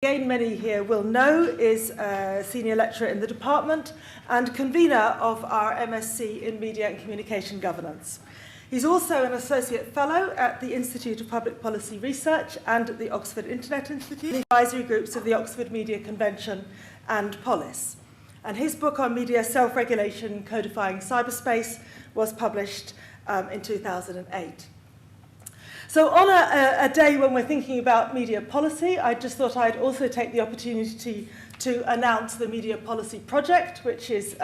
Again, many here will know, is a senior lecturer in the department and convener of our MSc in Media and Communication Governance. He's also an associate fellow at the Institute of Public Policy Research and at the Oxford Internet Institute, the advisory groups of the Oxford Media Convention and Polis. And his book on media self-regulation, codifying cyberspace, was published in 2008. So on a day when we're thinking about media policy, I just thought I'd also take the opportunity to announce the Media Policy Project, which is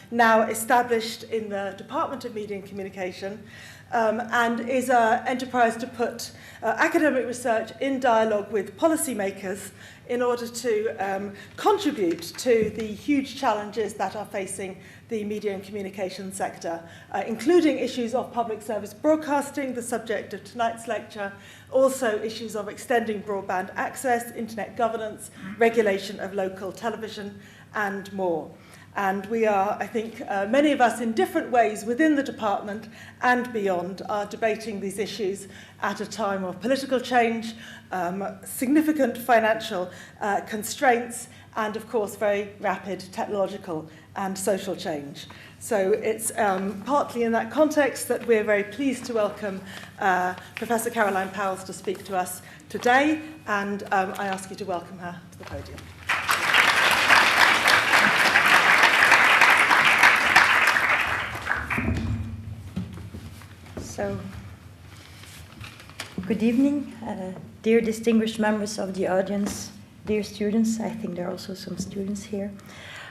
now established in the Department of Media and Communication, and is an enterprise to put academic research in dialogue with policymakers in order to contribute to the huge challenges that are facing the media and communication sector, including issues of public service broadcasting, the subject of tonight's lecture, also issues of extending broadband access, internet governance, regulation of local television, and more. And we are, I think, many of us in different ways within the department and beyond are debating these issues at a time of political change, significant financial constraints, and of course very rapid technological and social change. So it's partly in that context that we're very pleased to welcome Professor Caroline Pauwels to speak to us today, and I ask you to welcome her to the podium. So, good evening, dear distinguished members of the audience, dear students. I think there are also some students here.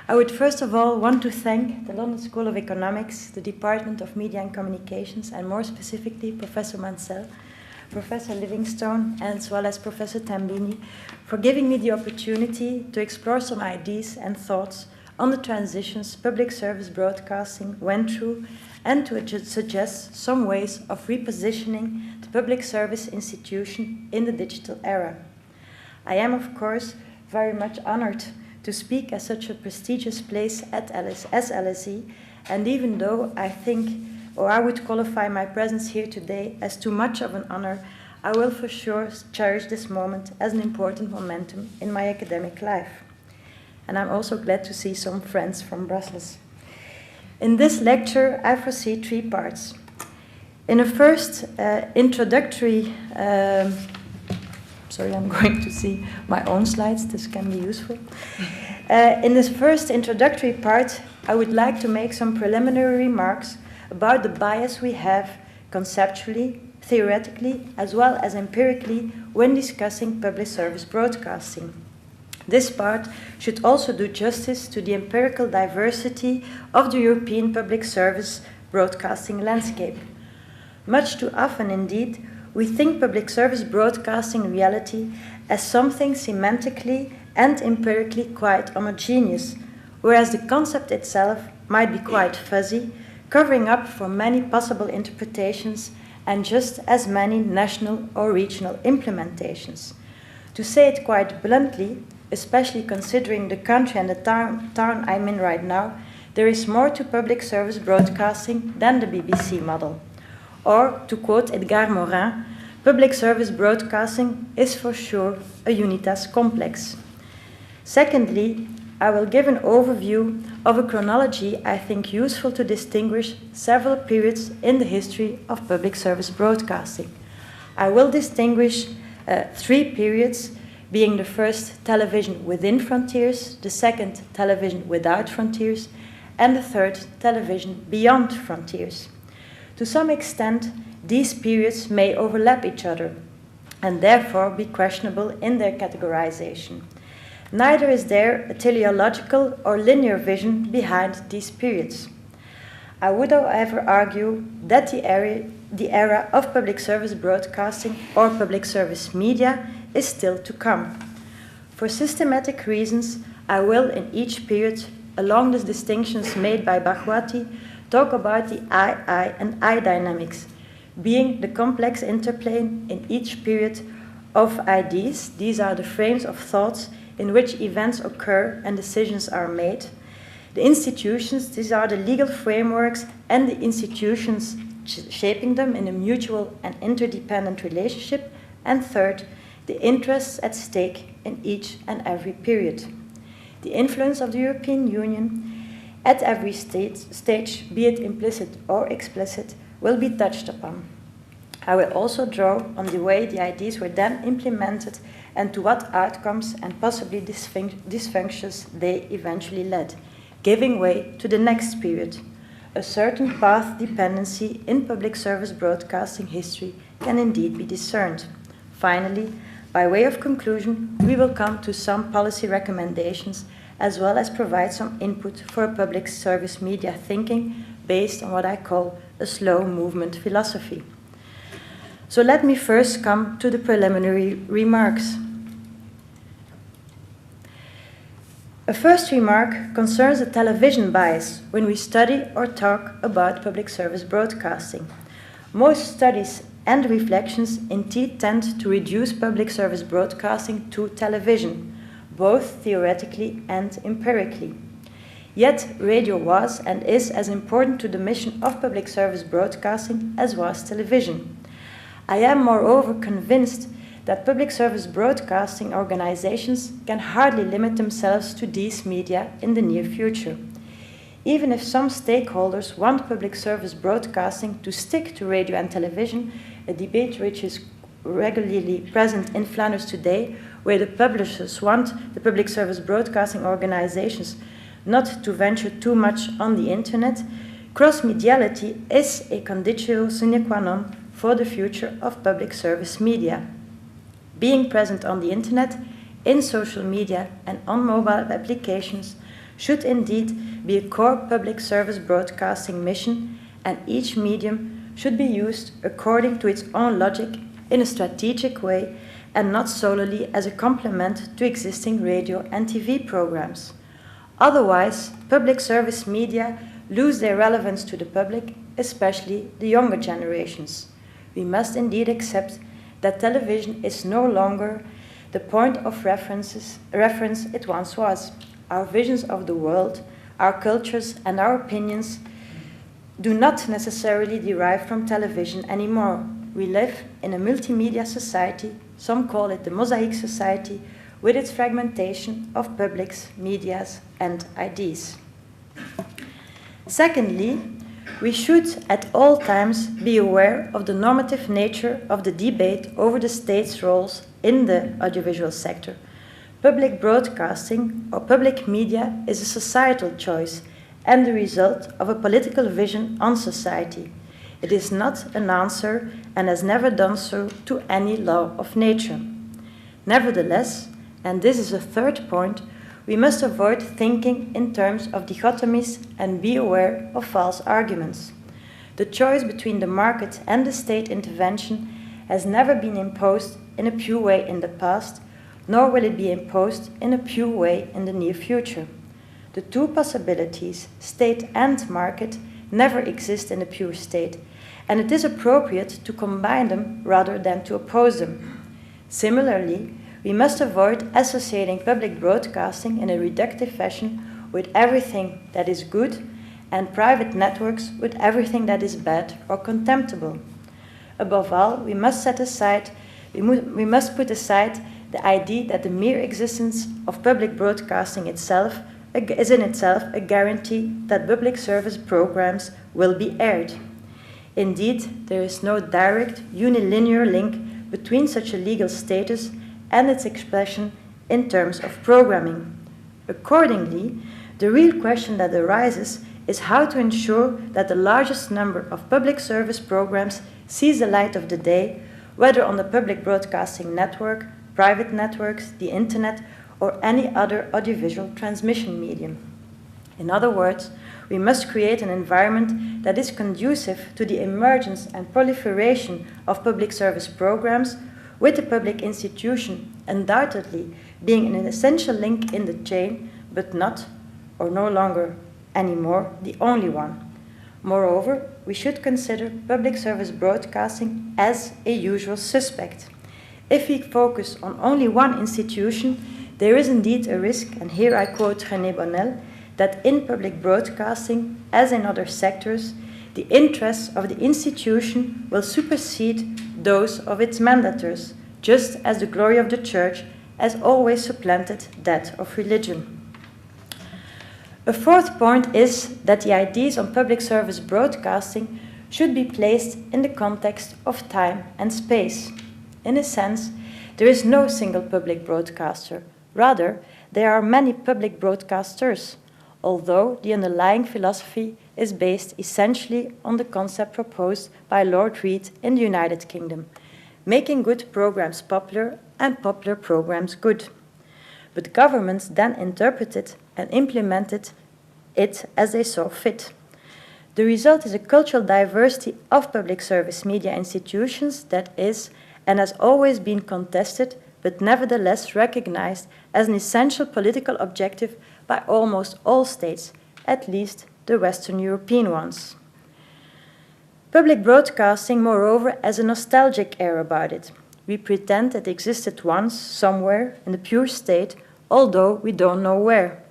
I would first of all want to thank the London School of Economics, the Department of Media and Communications, and more specifically Professor Mansell, Professor Livingstone, as well as Professor Tambini, for giving me the opportunity to explore some ideas and thoughts on the transitions public service broadcasting went through and to suggest some ways of repositioning the public service institution in the digital era. I am, of course, very much honored to speak at such a prestigious place as LSE, and even though I think, or I would qualify my presence here today as too much of an honor, I will for sure cherish this moment as an important momentum in my academic life. And I'm also glad to see some friends from Brussels. In this lecture, I foresee three parts. In a first introductory, sorry, I'm going to see my own slides, this can be useful. In this first introductory part, I would like to make some preliminary remarks about the bias we have conceptually, theoretically, as well as empirically when discussing public service broadcasting. This part should also do justice to the empirical diversity of the European public service broadcasting landscape. Much too often, indeed, we think public service broadcasting reality as something semantically and empirically quite homogeneous, whereas the concept itself might be quite fuzzy, covering up for many possible interpretations and just as many national or regional implementations. To say it quite bluntly, especially considering the country and the town I'm in right now, there is more to public service broadcasting than the BBC model. Or, to quote Edgar Morin, public service broadcasting is for sure a unitas complex. Secondly, I will give an overview of a chronology I think useful to distinguish several periods in the history of public service broadcasting. I will distinguish three periods, being the first television within frontiers, the second television without frontiers, and the third television beyond frontiers. To some extent, these periods may overlap each other and therefore be questionable in their categorization. Neither is there a teleological or linear vision behind these periods. I would, however, argue that the era of public service broadcasting or public service media is still to come. For systematic reasons, I will in each period, along the distinctions made by Bhagwati, talk about the I and I dynamics, being the complex interplay in each period of ideas. These are the frames of thoughts in which events occur and decisions are made. The institutions, these are the legal frameworks and the institutions shaping them in a mutual and interdependent relationship. And third, the interests at stake in each and every period. The influence of the European Union at every stage, be it implicit or explicit, will be touched upon. I will also draw on the way the ideas were then implemented and to what outcomes and possibly dysfunctions they eventually led, giving way to the next period. A certain path dependency in public service broadcasting history can indeed be discerned. Finally, by way of conclusion, we will come to some policy recommendations as well as provide some input for public service media thinking based on what I call a slow movement philosophy. So let me first come to the preliminary remarks. A first remark concerns a television bias when we study or talk about public service broadcasting. Most studies and reflections indeed tend to reduce public service broadcasting to television, both theoretically and empirically. Yet, radio was and is as important to the mission of public service broadcasting as was television. I am moreover convinced that public service broadcasting organizations can hardly limit themselves to these media in the near future. Even if some stakeholders want public service broadcasting to stick to radio and television, a debate which is regularly present in Flanders today, where the publishers want the public service broadcasting organizations not to venture too much on the internet, cross-mediality is a conditio sine qua non for the future of public service media. Being present on the internet, in social media and on mobile applications should indeed be a core public service broadcasting mission, and each medium should be used according to its own logic in a strategic way and not solely as a complement to existing radio and TV programs. Otherwise, public service media lose their relevance to the public, especially the younger generations. We must indeed accept that television is no longer the point of reference it once was. Our visions of the world, our cultures, and our opinions do not necessarily derive from television anymore. We live in a multimedia society, some call it the mosaic society, with its fragmentation of publics, medias, and ideas. Secondly, we should at all times be aware of the normative nature of the debate over the state's roles in the audiovisual sector. Public broadcasting or public media is a societal choice and the result of a political vision on society. It is not an answer and has never done so to any law of nature. Nevertheless, and this is a third point, we must avoid thinking in terms of dichotomies and be aware of false arguments. The choice between the market and the state intervention has never been imposed in a pure way in the past, nor will it be imposed in a pure way in the near future. The two possibilities, state and market, never exist in a pure state, and it is appropriate to combine them rather than to oppose them. Similarly, we must avoid associating public broadcasting in a reductive fashion with everything that is good and private networks with everything that is bad or contemptible. Above all, we must put aside the idea that the mere existence of public broadcasting itself is in itself a guarantee that public service programs will be aired. Indeed, there is no direct, unilinear link between such a legal status and its expression in terms of programming. Accordingly, the real question that arises is how to ensure that the largest number of public service programs sees the light of the day, whether on the public broadcasting network, private networks, the internet, or any other audiovisual transmission medium. In other words, we must create an environment that is conducive to the emergence and proliferation of public service programs, with the public institution undoubtedly being an essential link in the chain, but not, or no longer anymore, the only one. Moreover, we should consider public service broadcasting as a usual suspect. If we focus on only one institution, there is indeed a risk, and here I quote René Bonnel, that in public broadcasting, as in other sectors, the interests of the institution will supersede those of its mandators, just as the glory of the church has always supplanted that of religion. A fourth point is that the ideas on public service broadcasting should be placed in the context of time and space. In a sense, there is no single public broadcaster. Rather, there are many public broadcasters, although the underlying philosophy is based essentially on the concept proposed by Lord Reid in the United Kingdom, making good programs popular and popular programs good. But governments then interpreted and implemented it as they saw fit. The result is a cultural diversity of public service media institutions that is and has always been contested, but nevertheless recognized as an essential political objective by almost all states, at least the Western European ones. Public broadcasting, moreover, has a nostalgic air about it. We pretend it existed once, somewhere, in the pure state, although we don't know where.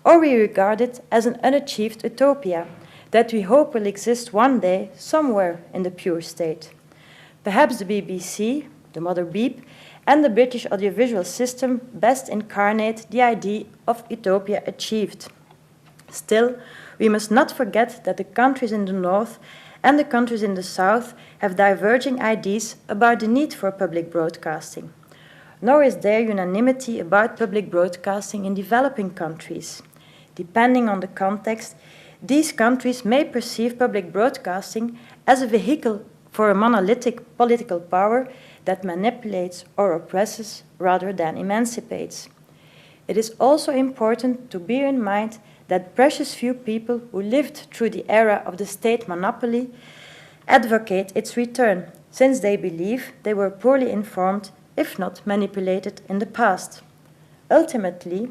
Or we regard it as an unachieved utopia that we hope will exist one day, somewhere in the pure state. Perhaps the BBC, the Mother Beep, and the British audiovisual system best incarnate the idea of utopia achieved. Still, we must not forget that the countries in the north and the countries in the south have diverging ideas about the need for public broadcasting. Nor is there unanimity about public broadcasting in developing countries. Depending on the context, these countries may perceive public broadcasting as a vehicle for a monolithic political power that manipulates or oppresses rather than emancipates. It is also important to bear in mind that precious few people who lived through the era of the state monopoly advocate its return, since they believe they were poorly informed, if not manipulated, in the past. Ultimately,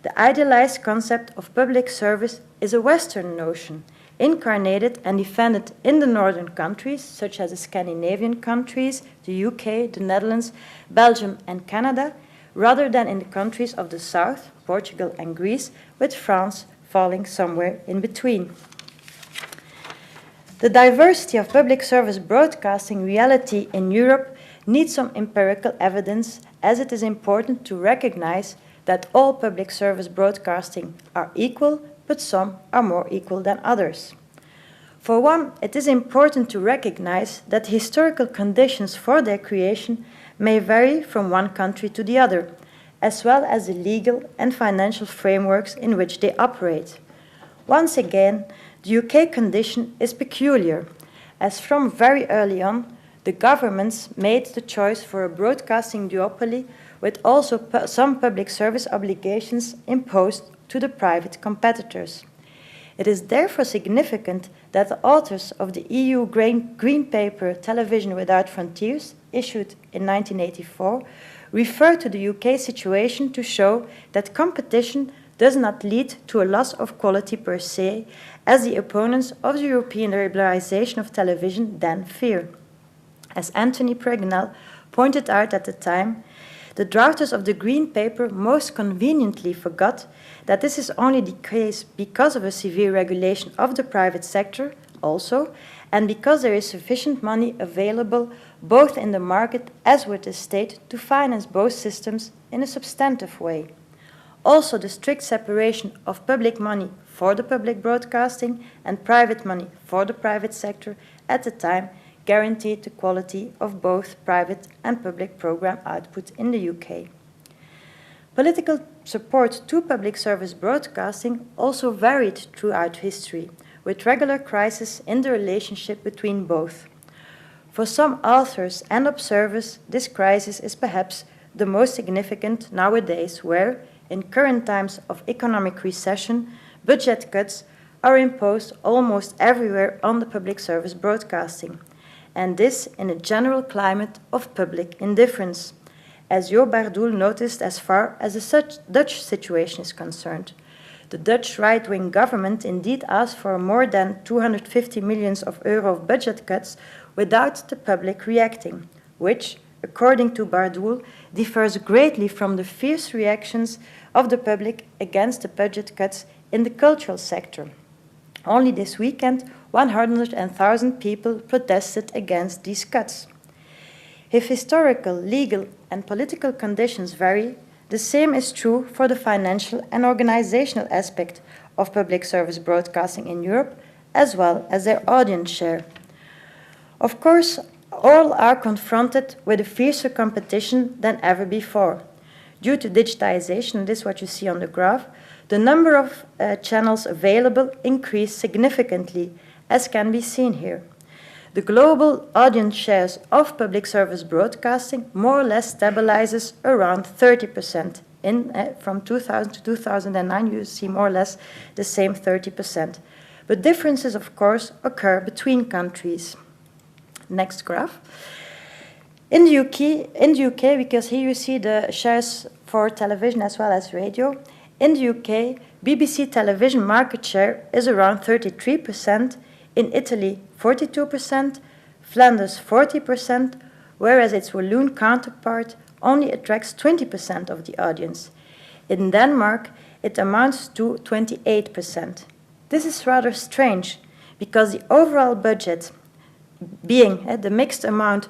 the idealized concept of public service is a Western notion, incarnated and defended in the northern countries, such as the Scandinavian countries, the UK, the Netherlands, Belgium, and Canada, rather than in the countries of the south, Portugal and Greece, with France falling somewhere in between. The diversity of public service broadcasting reality in Europe needs some empirical evidence, as it is important to recognize that all public service broadcasting are equal, but some are more equal than others. For one, it is important to recognize that historical conditions for their creation may vary from one country to the other, as well as the legal and financial frameworks in which they operate. Once again, the UK condition is peculiar, as from very early on, the governments made the choice for a broadcasting duopoly with also some public service obligations imposed to the private competitors. It is therefore significant that the authors of the EU Green Paper Television Without Frontiers, issued in 1984, refer to the UK situation to show that competition does not lead to a loss of quality per se, as the opponents of the European liberalisation of television then fear. As Anthony Pregnell pointed out at the time, the drafters of the Green Paper most conveniently forgot that this is only the case because of a severe regulation of the private sector also, and because there is sufficient money available both in the market as with the state to finance both systems in a substantive way. Also, the strict separation of public money for the public broadcasting and private money for the private sector at the time guaranteed the quality of both private and public program output in the UK. Political support to public service broadcasting also varied throughout history, with regular crises in the relationship between both. For some authors and observers, this crisis is perhaps the most significant nowadays, where, in current times of economic recession, budget cuts are imposed almost everywhere on the public service broadcasting, and this in a general climate of public indifference, as Jo Bardoel noticed as far as the Dutch situation is concerned. The Dutch right-wing government indeed asked for more than 250 million euro of budget cuts without the public reacting, which, according to Bardoel, differs greatly from the fierce reactions of the public against the budget cuts in the cultural sector. Only this weekend, 100,000 people protested against these cuts. If historical, legal, and political conditions vary, the same is true for the financial and organizational aspect of public service broadcasting in Europe, as well as their audience share. Of course, all are confronted with a fiercer competition than ever before. Due to digitization, this is what you see on the graph, the number of channels available increased significantly, as can be seen here. The global audience shares of public service broadcasting more or less stabilizes around 30%. From 2000 to 2009, you see more or less the same 30%. But differences, of course, occur between countries. Next graph. In the UK, because here you see the shares for television as well as radio, in the UK, BBC television market share is around 33%, in Italy 42%, Flanders 40%, whereas its Walloon counterpart only attracts 20% of the audience. In Denmark, it amounts to 28%. This is rather strange, because the overall budget, being the mixed amount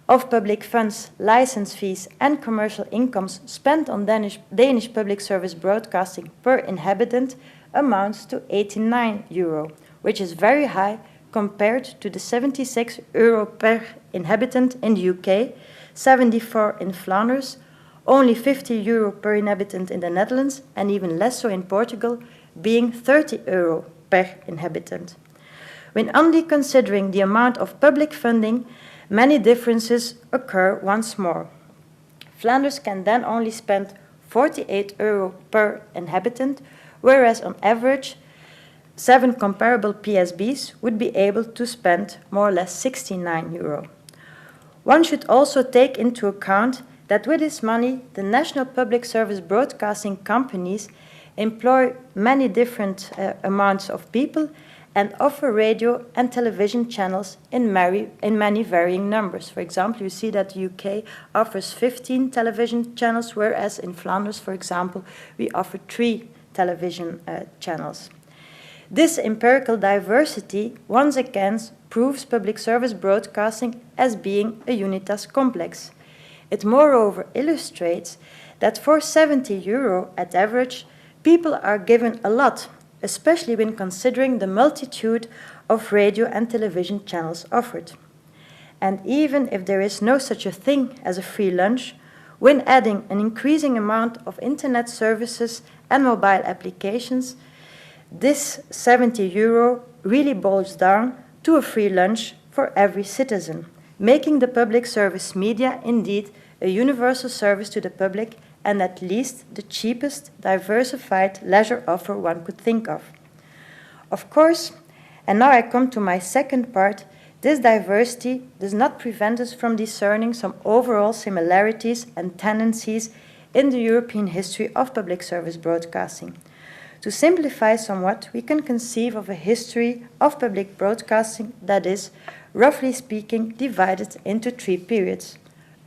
of public funds, license fees, and commercial incomes spent on Danish public service broadcasting per inhabitant, amounts to €89, which is very high compared to the €76 per inhabitant in the UK, 74 in Flanders, only €50 per inhabitant in the Netherlands, and even less so in Portugal, being €30 per inhabitant. When only considering the amount of public funding, many differences occur once more. Flanders can then only spend €48 per inhabitant, whereas on average, 7 comparable PSBs would be able to spend more or less €69. One should also take into account that with this money, the national public service broadcasting companies employ many different amounts of people and offer radio and television channels in many varying numbers. For example, you see that the UK offers 15 television channels, whereas in Flanders, for example, we offer 3 television channels. This empirical diversity once again proves public service broadcasting as being a unitas complex. It moreover illustrates that for €70 at average, people are given a lot, especially when considering the multitude of radio and television channels offered. And even if there is no such a thing as a free lunch, when adding an increasing amount of internet services and mobile applications, this €70 really boils down to a free lunch for every citizen, making the public service media indeed a universal service to the public and at least the cheapest diversified leisure offer one could think of. Of course, and now I come to my second part, this diversity does not prevent us from discerning some overall similarities and tendencies in the European history of public service broadcasting. To simplify somewhat, we can conceive of a history of public broadcasting that is, roughly speaking, divided into 3 periods.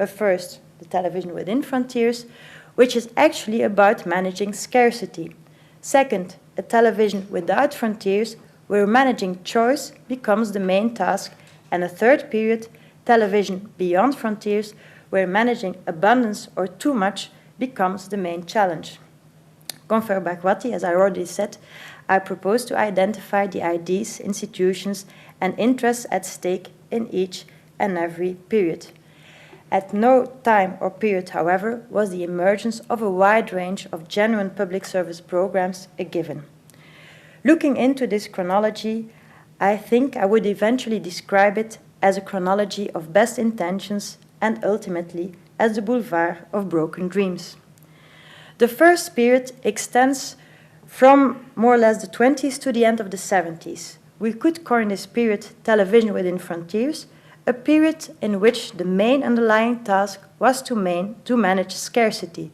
First, the television within frontiers, which is actually about managing scarcity. Second, a television without frontiers, where managing choice becomes the main task. And a third period, television beyond frontiers, where managing abundance or too much becomes the main challenge. Confer Bhagwati, as I already said, I propose to identify the ideas, institutions, and interests at stake in each and every period. At no time or period, however, was the emergence of a wide range of genuine public service programs a given. Looking into this chronology, I think I would eventually describe it as a chronology of best intentions and ultimately as the boulevard of broken dreams. The first period extends from more or less the 20s to the end of the 70s. We could coin this period television within frontiers, a period in which the main underlying task was to manage scarcity,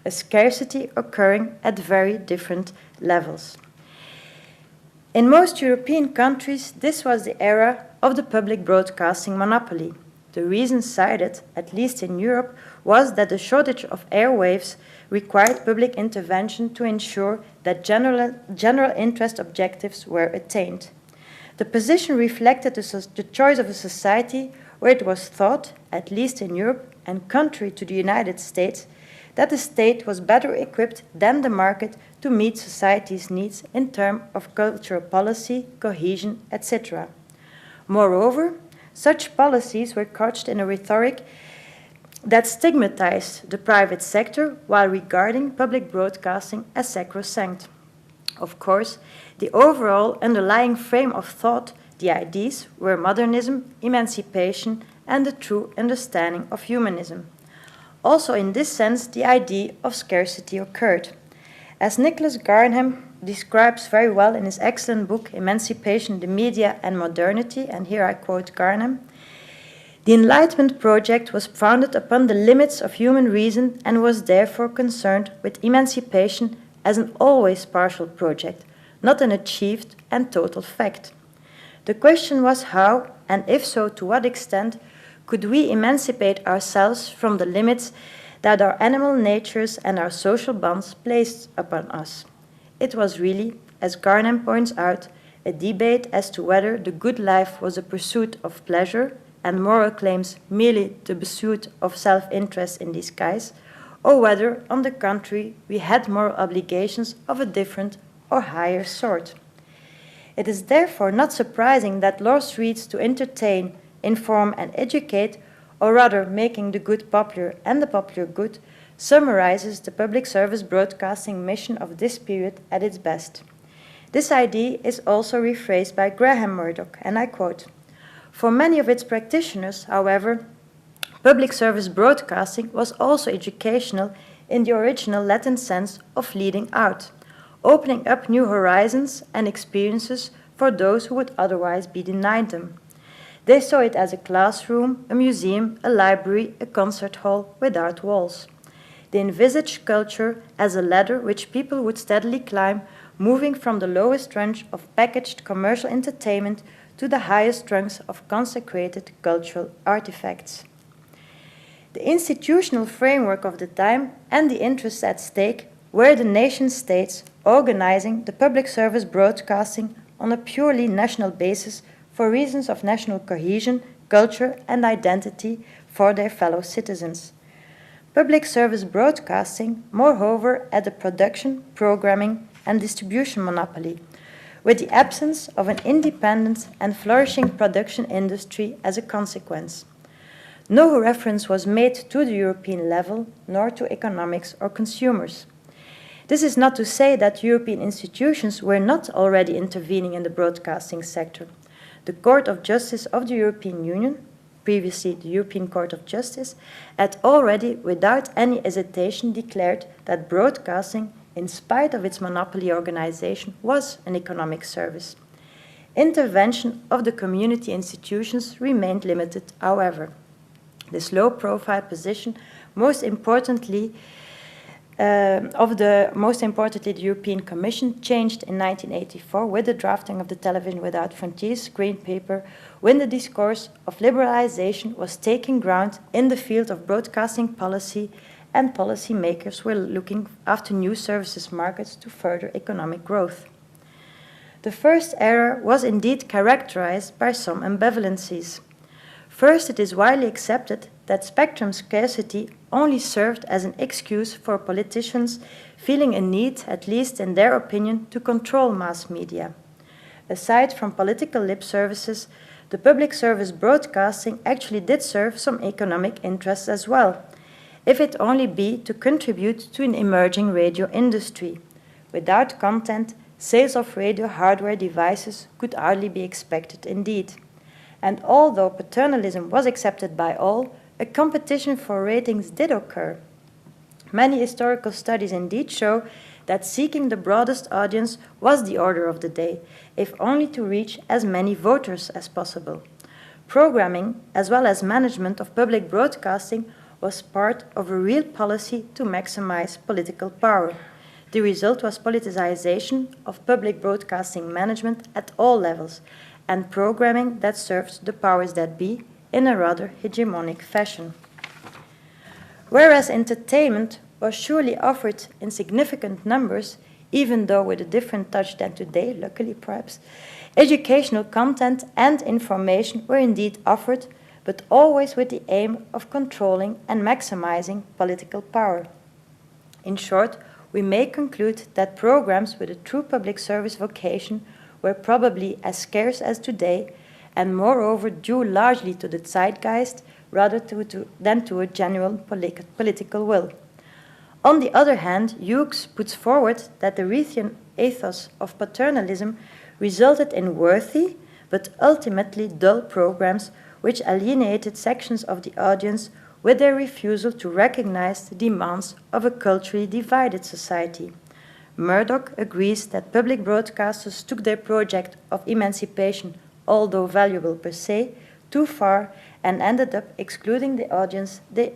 a scarcity occurring at very different levels. In most European countries, this was the era of the public broadcasting monopoly. The reason cited, at least in Europe, was that the shortage of airwaves required public intervention to ensure that general interest objectives were attained. The position reflected the choice of a society where it was thought, at least in Europe and contrary to the United States, that the state was better equipped than the market to meet society's needs in terms of cultural policy, cohesion, etc. Moreover, such policies were couched in a rhetoric that stigmatized the private sector while regarding public broadcasting as sacrosanct. Of course, the overall underlying frame of thought, the ideas, were modernism, emancipation, and the true understanding of humanism. Also in this sense, the idea of scarcity occurred. As Nicholas Garnham describes very well in his excellent book Emancipation, the Media and Modernity, and here I quote Garnham, "The Enlightenment project was founded upon the limits of human reason and was therefore concerned with emancipation as an always partial project, not an achieved and total fact. The question was how, and if so, to what extent, could we emancipate ourselves from the limits that our animal natures and our social bonds placed upon us. It was really, as Garnham points out, a debate as to whether the good life was a pursuit of pleasure and moral claims merely the pursuit of self-interest in disguise, or whether, on the contrary, we had moral obligations of a different or higher sort. It is therefore not surprising that Law's reads to entertain, inform and educate, or rather making the good popular and the popular good, summarizes the public service broadcasting mission of this period at its best. This idea is also rephrased by Graham Murdoch, and I quote, "For many of its practitioners, however, public service broadcasting was also educational in the original Latin sense of leading out, opening up new horizons and experiences for those who would otherwise be denied them. They saw it as a classroom, a museum, a library, a concert hall without walls. They envisaged culture as a ladder which people would steadily climb, moving from the lowest rungs of packaged commercial entertainment to the highest rungs of consecrated cultural artifacts. The institutional framework of the time and the interests at stake were the nation-states organizing the public service broadcasting on a purely national basis for reasons of national cohesion, culture, and identity for their fellow citizens. Public service broadcasting, moreover, had a production, programming, and distribution monopoly, with the absence of an independent and flourishing production industry as a consequence. No reference was made to the European level, nor to economics or consumers. This is not to say that European institutions were not already intervening in the broadcasting sector. The Court of Justice of the European Union, previously the European Court of Justice, had already, without any hesitation, declared that broadcasting, in spite of its monopoly organization, was an economic service. Intervention of the community institutions remained limited, however. This low-profile position, most importantly, the European Commission changed in 1984 with the drafting of the Television Without Frontiers Green Paper, when the discourse of liberalization was taking ground in the field of broadcasting policy, and policy makers were looking after new services markets to further economic growth. The first era was indeed characterized by some ambivalencies. First, it is widely accepted that spectrum scarcity only served as an excuse for politicians feeling a need, at least in their opinion, to control mass media. Aside from political lip services, the public service broadcasting actually did serve some economic interests as well, if it only be to contribute to an emerging radio industry. Without content, sales of radio hardware devices could hardly be expected indeed. And although paternalism was accepted by all, a competition for ratings did occur. Many historical studies indeed show that seeking the broadest audience was the order of the day, if only to reach as many voters as possible. Programming, as well as management of public broadcasting, was part of a real policy to maximize political power. The result was politicization of public broadcasting management at all levels, and programming that served the powers that be in a rather hegemonic fashion. Whereas entertainment was surely offered in significant numbers, even though with a different touch than today, luckily perhaps, educational content and information were indeed offered, but always with the aim of controlling and maximizing political power. In short, we may conclude that programs with a true public service vocation were probably as scarce as today, and moreover due largely to the zeitgeist rather than to a genuine political will. On the other hand, Hughes puts forward that the Reithian ethos of paternalism resulted in worthy but ultimately dull programs which alienated sections of the audience with their refusal to recognize the demands of a culturally divided society. Murdoch agrees that public broadcasters took their project of emancipation, although valuable per se, too far and ended up excluding the audience they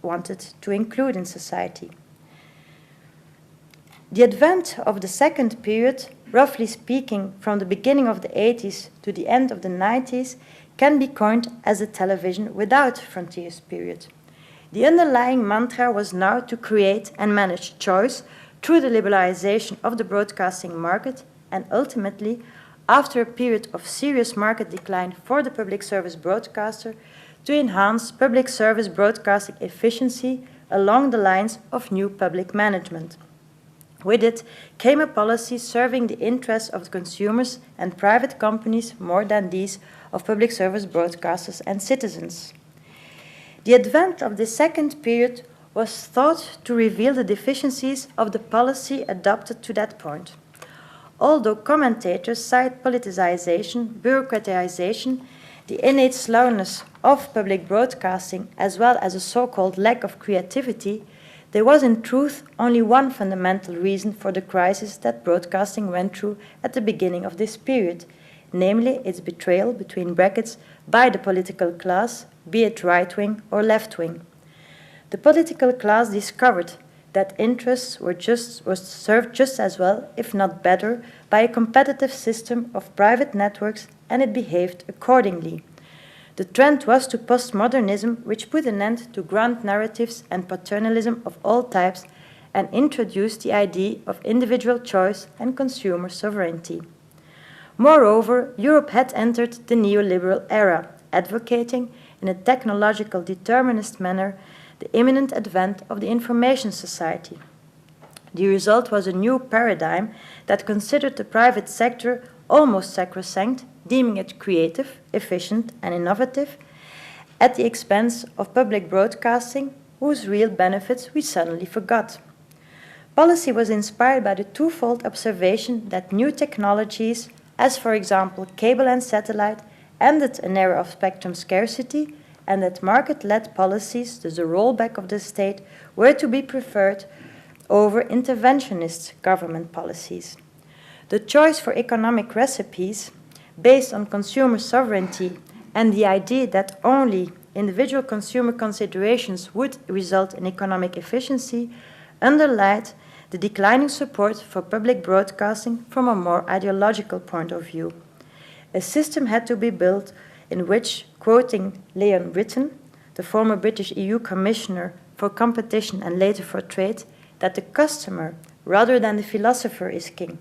wanted to include in society. The advent of the second period, roughly speaking from the beginning of the 80s to the end of the 90s, can be coined as a television without frontiers period. The underlying mantra was now to create and manage choice through the liberalization of the broadcasting market and ultimately, after a period of serious market decline for the public service broadcaster, to enhance public service broadcasting efficiency along the lines of new public management. With it came a policy serving the interests of consumers and private companies more than these of public service broadcasters and citizens. The advent of the second period was thought to reveal the deficiencies of the policy adopted to that point. Although commentators cite politicization, bureaucratization, the innate slowness of public broadcasting, as well as a so-called lack of creativity, there was in truth only one fundamental reason for the crisis that broadcasting went through at the beginning of this period, namely its betrayal between brackets by the political class, be it right-wing or left-wing. The political class discovered that interests were served just as well, if not better, by a competitive system of private networks, and it behaved accordingly. The trend was to postmodernism, which put an end to grand narratives and paternalism of all types and introduced the idea of individual choice and consumer sovereignty. Moreover, Europe had entered the neoliberal era, advocating, in a technological determinist manner, the imminent advent of the information society. The result was a new paradigm that considered the private sector almost sacrosanct, deeming it creative, efficient, and innovative, at the expense of public broadcasting, whose real benefits we suddenly forgot. Policy was inspired by the twofold observation that new technologies, as for example cable and satellite, ended an era of spectrum scarcity, and that market-led policies, thus the rollback of the state, were to be preferred over interventionist government policies. The choice for economic recipes, based on consumer sovereignty and the idea that only individual consumer considerations would result in economic efficiency, underlined the declining support for public broadcasting from a more ideological point of view. A system had to be built in which, quoting Leon Brittan, the former British EU Commissioner for Competition and later for Trade, that the customer, rather than the philosopher, is king.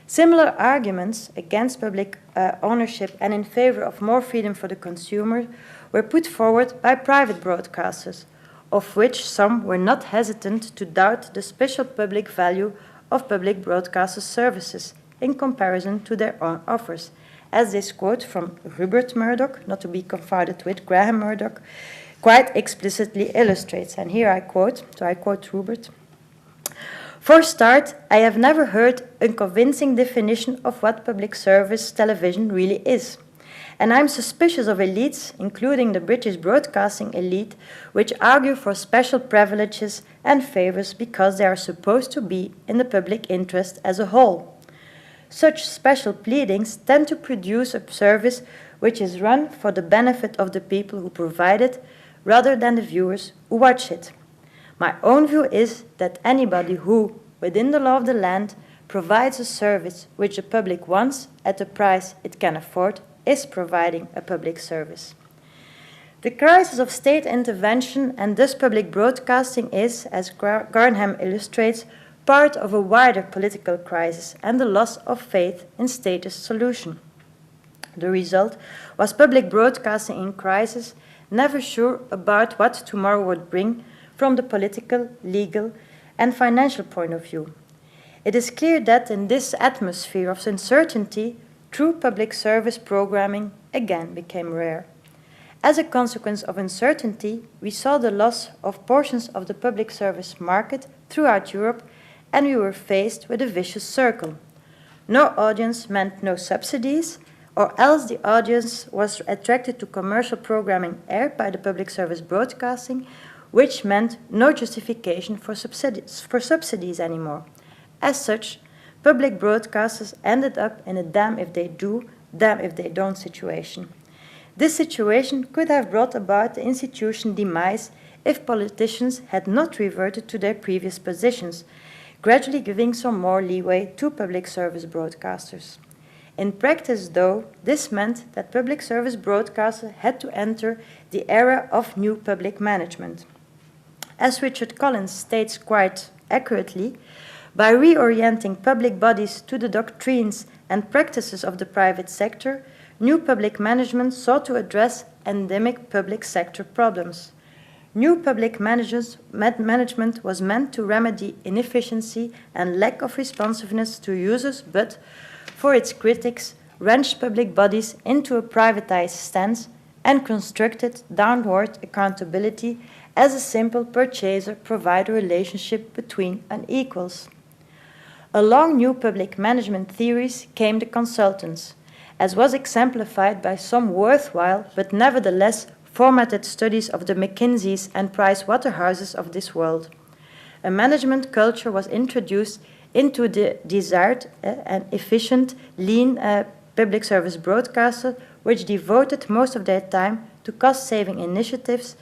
Similar arguments against public ownership and in favor of more freedom for the consumer were put forward by private broadcasters, of which some were not hesitant to doubt the special public value of public broadcaster services in comparison to their own offers, as this quote from Rupert Murdoch, not to be confounded with Graham Murdoch, quite explicitly illustrates. And here I quote Rupert. For start, I have never heard a convincing definition of what public service television really is. And I'm suspicious of elites, including the British broadcasting elite, which argue for special privileges and favors because they are supposed to be in the public interest as a whole. Such special pleadings tend to produce a service which is run for the benefit of the people who provide it, rather than the viewers who watch it. My own view is that anybody who, within the law of the land, provides a service which the public wants at a price it can afford is providing a public service. The crisis of state intervention and thus public broadcasting is, as Garnham illustrates, part of a wider political crisis and the loss of faith in status solution. The result was public broadcasting in crisis, never sure about what tomorrow would bring from the political, legal, and financial point of view. It is clear that in this atmosphere of uncertainty, true public service programming again became rare. As a consequence of uncertainty, we saw the loss of portions of the public service market throughout Europe, and we were faced with a vicious circle. No audience meant no subsidies, or else the audience was attracted to commercial programming aired by the public service broadcasting, which meant no justification for subsidies anymore. As such, public broadcasters ended up in a damn if they do, damn if they don't situation. This situation could have brought about the institution demise if politicians had not reverted to their previous positions, gradually giving some more leeway to public service broadcasters. In practice, though, this meant that public service broadcasters had to enter the era of new public management. As Richard Collins states quite accurately, by reorienting public bodies to the doctrines and practices of the private sector, new public management sought to address endemic public sector problems. New public management was meant to remedy inefficiency and lack of responsiveness to users, but, for its critics, wrenched public bodies into a privatized stance and constructed downward accountability as a simple purchaser-provider relationship between unequals. Along new public management theories came the consultants, as was exemplified by some worthwhile but nevertheless formatted studies of the McKinseys and Price Waterhouses of this world. A management culture was introduced into the desired and efficient, lean public service broadcaster, which devoted most of their time to cost-saving initiatives,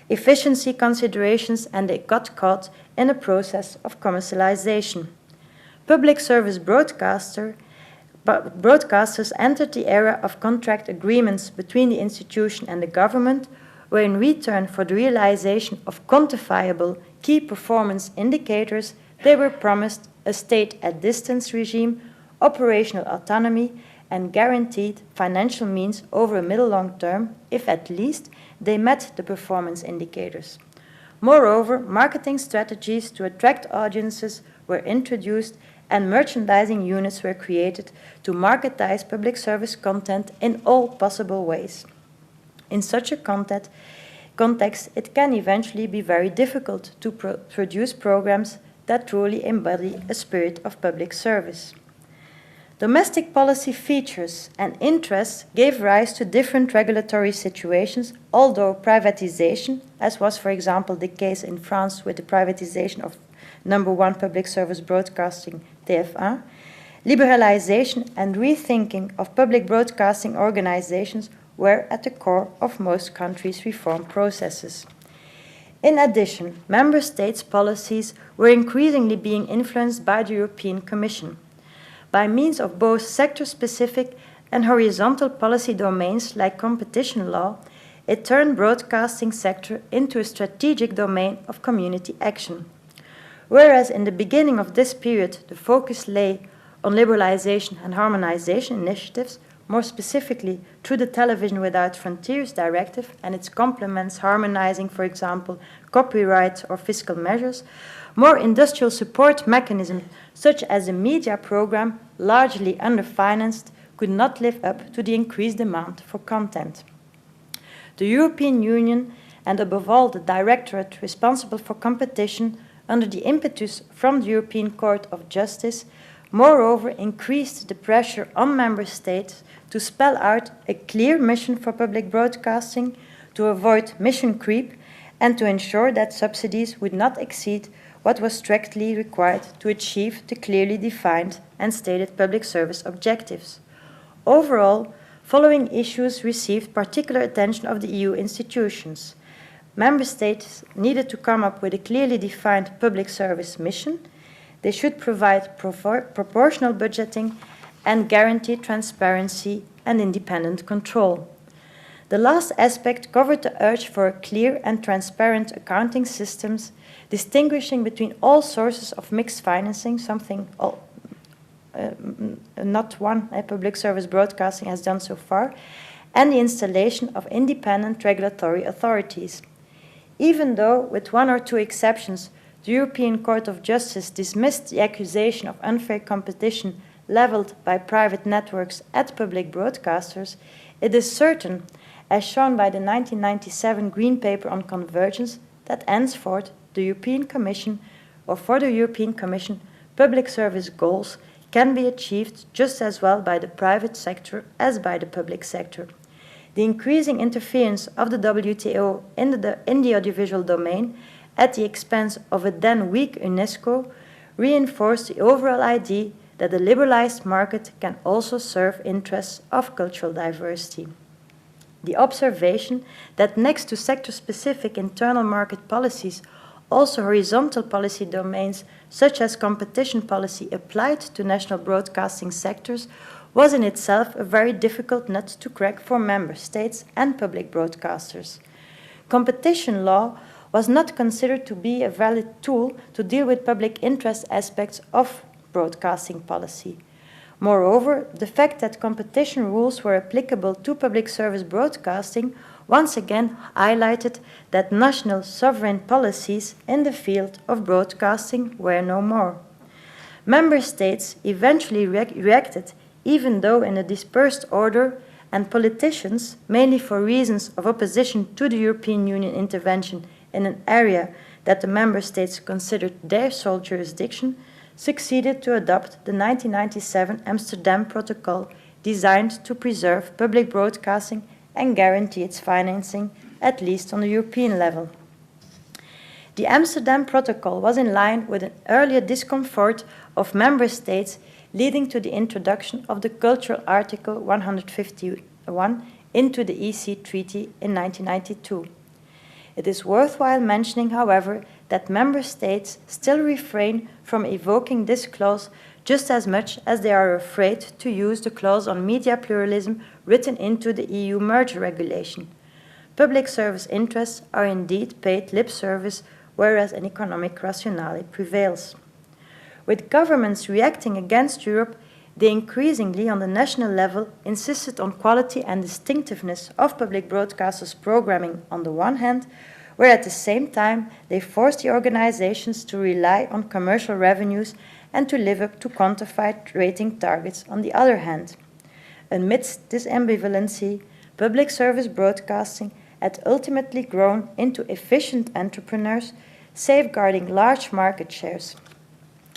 efficiency considerations, and they got caught in a process of commercialization. Public service broadcasters entered the era of contract agreements between the institution and the government, where in return for the realization of quantifiable key performance indicators, they were promised a state at distance regime, operational autonomy, and guaranteed financial means over a middle-long term, if at least they met the performance indicators. Moreover, marketing strategies to attract audiences were introduced and merchandising units were created to marketize public service content in all possible ways. In such a context, it can eventually be very difficult to produce programs that truly embody a spirit of public service. Domestic policy features and interests gave rise to different regulatory situations, although privatization, as was for example the case in France with the privatization of number one public service broadcasting, TF1, liberalization and rethinking of public broadcasting organizations were at the core of most countries' reform processes. In addition, member states' policies were increasingly being influenced by the European Commission. By means of both sector-specific and horizontal policy domains like competition law, it turned broadcasting sector into a strategic domain of community action. Whereas in the beginning of this period the focus lay on liberalization and harmonization initiatives, more specifically through the Television Without Frontiers Directive and its complements harmonizing, for example, copyright or fiscal measures, more industrial support mechanisms such as the media program, largely underfinanced, could not live up to the increased demand for content. The European Union, and above all the Directorate responsible for competition, under the impetus from the European Court of Justice, moreover increased the pressure on member states to spell out a clear mission for public broadcasting, to avoid mission creep, and to ensure that subsidies would not exceed what was strictly required to achieve the clearly defined and stated public service objectives. Overall, following issues received particular attention of the EU institutions. Member states needed to come up with a clearly defined public service mission. They should provide proportional budgeting and guarantee transparency and independent control. The last aspect covered the urge for clear and transparent accounting systems, distinguishing between all sources of mixed financing, something not one public service broadcasting has done so far, and the installation of independent regulatory authorities. Even though, with one or two exceptions, the European Court of Justice dismissed the accusation of unfair competition leveled by private networks at public broadcasters, it is certain, as shown by the 1997 Green Paper on Convergence, that henceforth the European Commission, or for the European Commission, public service goals can be achieved just as well by the private sector as by the public sector. The increasing interference of the WTO in the audiovisual domain at the expense of a then weak UNESCO reinforced the overall idea that the liberalized market can also serve interests of cultural diversity. The observation that next to sector-specific internal market policies, also horizontal policy domains such as competition policy applied to national broadcasting sectors was in itself a very difficult nut to crack for member states and public broadcasters. Competition law was not considered to be a valid tool to deal with public interest aspects of broadcasting policy. Moreover, the fact that competition rules were applicable to public service broadcasting once again highlighted that national sovereign policies in the field of broadcasting were no more. Member states eventually reacted, even though in a dispersed order, and politicians, mainly for reasons of opposition to the European Union intervention in an area that the member states considered their sole jurisdiction, succeeded to adopt the 1997 Amsterdam Protocol designed to preserve public broadcasting and guarantee its financing, at least on the European level. The Amsterdam Protocol was in line with an earlier discomfort of member states, leading to the introduction of the Cultural Article 151 into the EC Treaty in 1992. It is worthwhile mentioning, however, that member states still refrain from evoking this clause just as much as they are afraid to use the clause on media pluralism written into the EU merger regulation. Public service interests are indeed paid lip service, whereas an economic rationale prevails. With governments reacting against Europe, they increasingly on the national level insisted on quality and distinctiveness of public broadcasters' programming on the one hand, where at the same time they forced the organizations to rely on commercial revenues and to live up to quantified rating targets on the other hand. Amidst this ambivalency, public service broadcasting had ultimately grown into efficient entrepreneurs, safeguarding large market shares.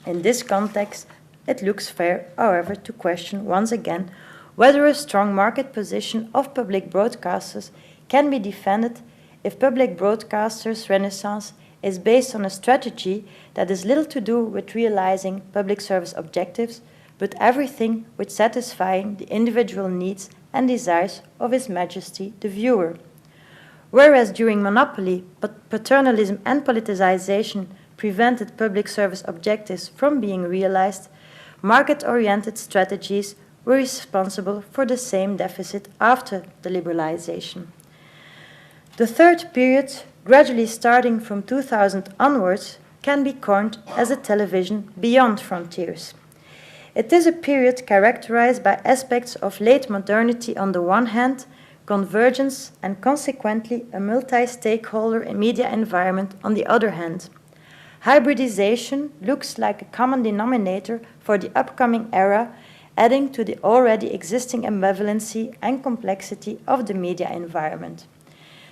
In this context, it looks fair, however, to question once again whether a strong market position of public broadcasters can be defended if public broadcasters' renaissance is based on a strategy that has little to do with realizing public service objectives, but everything with satisfying the individual needs and desires of His Majesty the viewer. Whereas during monopoly, paternalism and politicization prevented public service objectives from being realized, market-oriented strategies were responsible for the same deficit after the liberalization. The third period, gradually starting from 2000 onwards, can be coined as a television beyond frontiers. It is a period characterized by aspects of late modernity on the one hand, convergence, and consequently a multi-stakeholder media environment on the other hand. Hybridization looks like a common denominator for the upcoming era, adding to the already existing ambivalency and complexity of the media environment.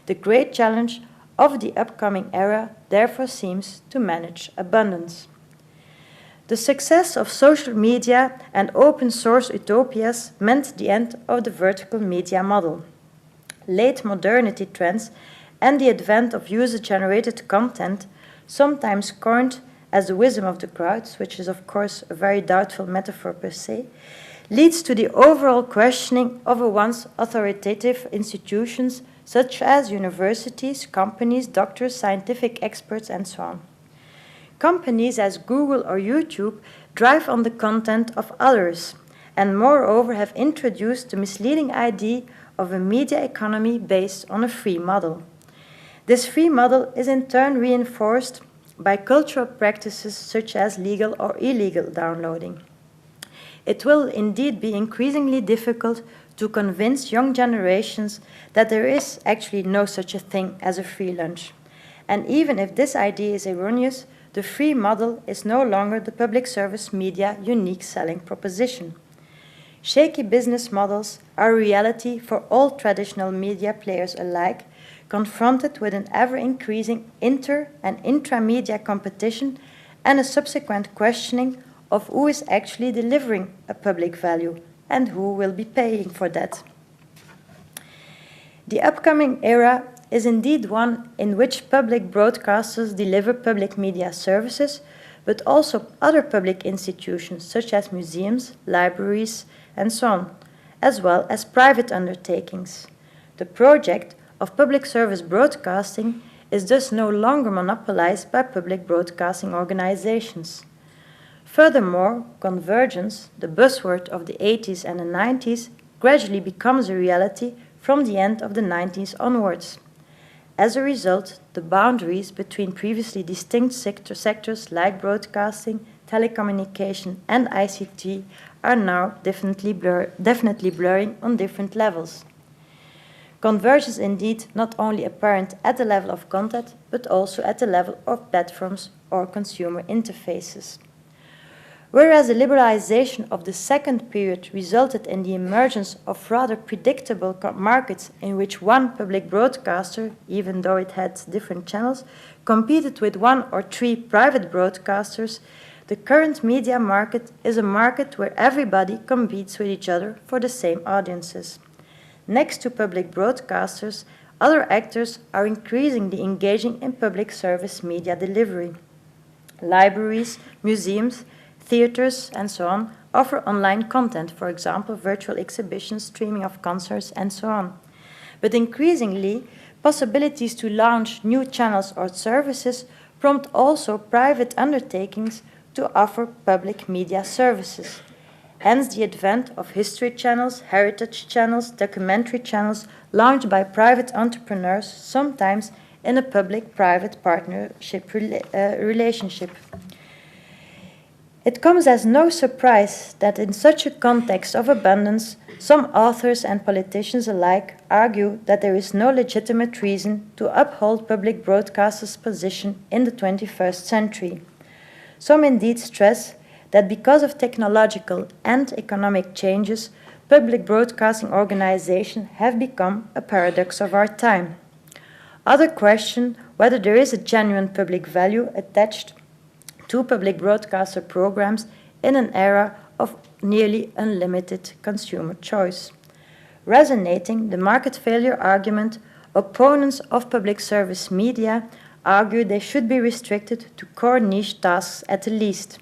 The great challenge of the upcoming era therefore seems to manage abundance. The success of social media and open source utopias meant the end of the vertical media model. Late modernity trends and the advent of user-generated content, sometimes coined as the wisdom of the crowds, which is of course a very doubtful metaphor per se, leads to the overall questioning of a once authoritative institutions such as universities, companies, doctors, scientific experts, and so on. Companies as Google or YouTube drive on the content of others, and moreover have introduced the misleading idea of a media economy based on a free model. This free model is in turn reinforced by cultural practices such as legal or illegal downloading. it will indeed be increasingly difficult to convince young generations that there is actually no such a thing as a free lunch. And even if this idea is erroneous, the free model is no longer the public service media unique selling proposition. Shaky business models are a reality for all traditional media players alike, confronted with an ever-increasing inter- and intra-media competition and a subsequent questioning of who is actually delivering a public value and who will be paying for that. The upcoming era is indeed one in which public broadcasters deliver public media services, but also other public institutions such as museums, libraries, and so on, as well as private undertakings. The project of public service broadcasting is thus no longer monopolized by public broadcasting organizations. Furthermore, convergence, the buzzword of the 80s and the 90s, gradually becomes a reality from the end of the 90s onwards. As a result, the boundaries between previously distinct sectors like broadcasting, telecommunication, and ICT are now definitely blurring on different levels. Convergence is indeed not only apparent at the level of content, but also at the level of platforms or consumer interfaces. Whereas the liberalization of the second period resulted in the emergence of rather predictable markets in which one public broadcaster, even though it had different channels, competed with one or three private broadcasters, the current media market is a market where everybody competes with each other for the same audiences. Next to public broadcasters, other actors are increasingly engaging in public service media delivery. Libraries, museums, theaters, and so on, offer online content, for example, virtual exhibitions, streaming of concerts, and so on. But increasingly, possibilities to launch new channels or services prompt also private undertakings to offer public media services. Hence the advent of history channels, heritage channels, documentary channels launched by private entrepreneurs, sometimes in a public-private partnership relationship. It comes as no surprise that in such a context of abundance, some authors and politicians alike argue that there is no legitimate reason to uphold public broadcasters' position in the 21st century. Some indeed stress that because of technological and economic changes, public broadcasting organizations have become a paradox of our time. Others question whether there is a genuine public value attached to public broadcaster programs in an era of nearly unlimited consumer choice. Resonating the market failure argument, opponents of public service media argue they should be restricted to core niche tasks at the least.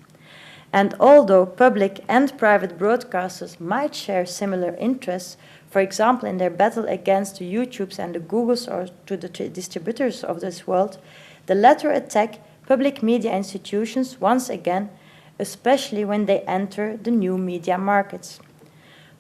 And although public and private broadcasters might share similar interests, for example in their battle against the YouTubes and the Googles or to the distributors of this world, the latter attack public media institutions once again, especially when they enter the new media markets.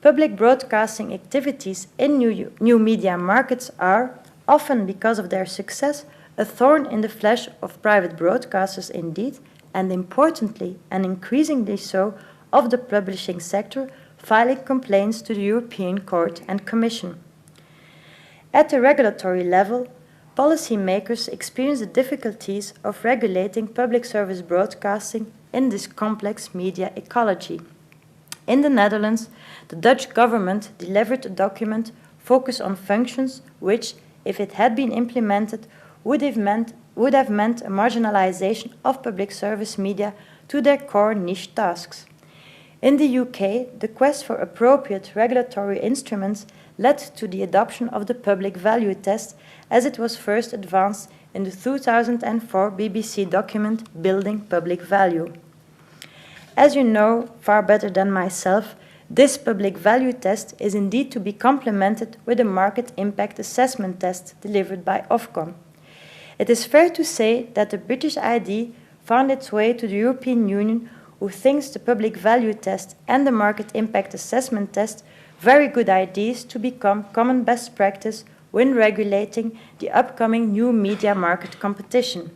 Public broadcasting activities in new media markets are, often because of their success, a thorn in the flesh of private broadcasters indeed, and importantly and increasingly so, of the publishing sector, filing complaints to the European Court and Commission. At the regulatory level, policymakers experience the difficulties of regulating public service broadcasting in this complex media ecology. In the Netherlands, the Dutch government delivered a document focused on functions which, if it had been implemented, would have meant a marginalization of public service media to their core niche tasks. In the UK, the quest for appropriate regulatory instruments led to the adoption of the public value test as it was first advanced in the 2004 BBC document Building Public Value. As you know far better than myself, this public value test is indeed to be complemented with a market impact assessment test delivered by Ofcom. It is fair to say that the British ID found its way to the European Union, who thinks the public value test and the market impact assessment test very good ideas to become common best practice when regulating the upcoming new media market competition.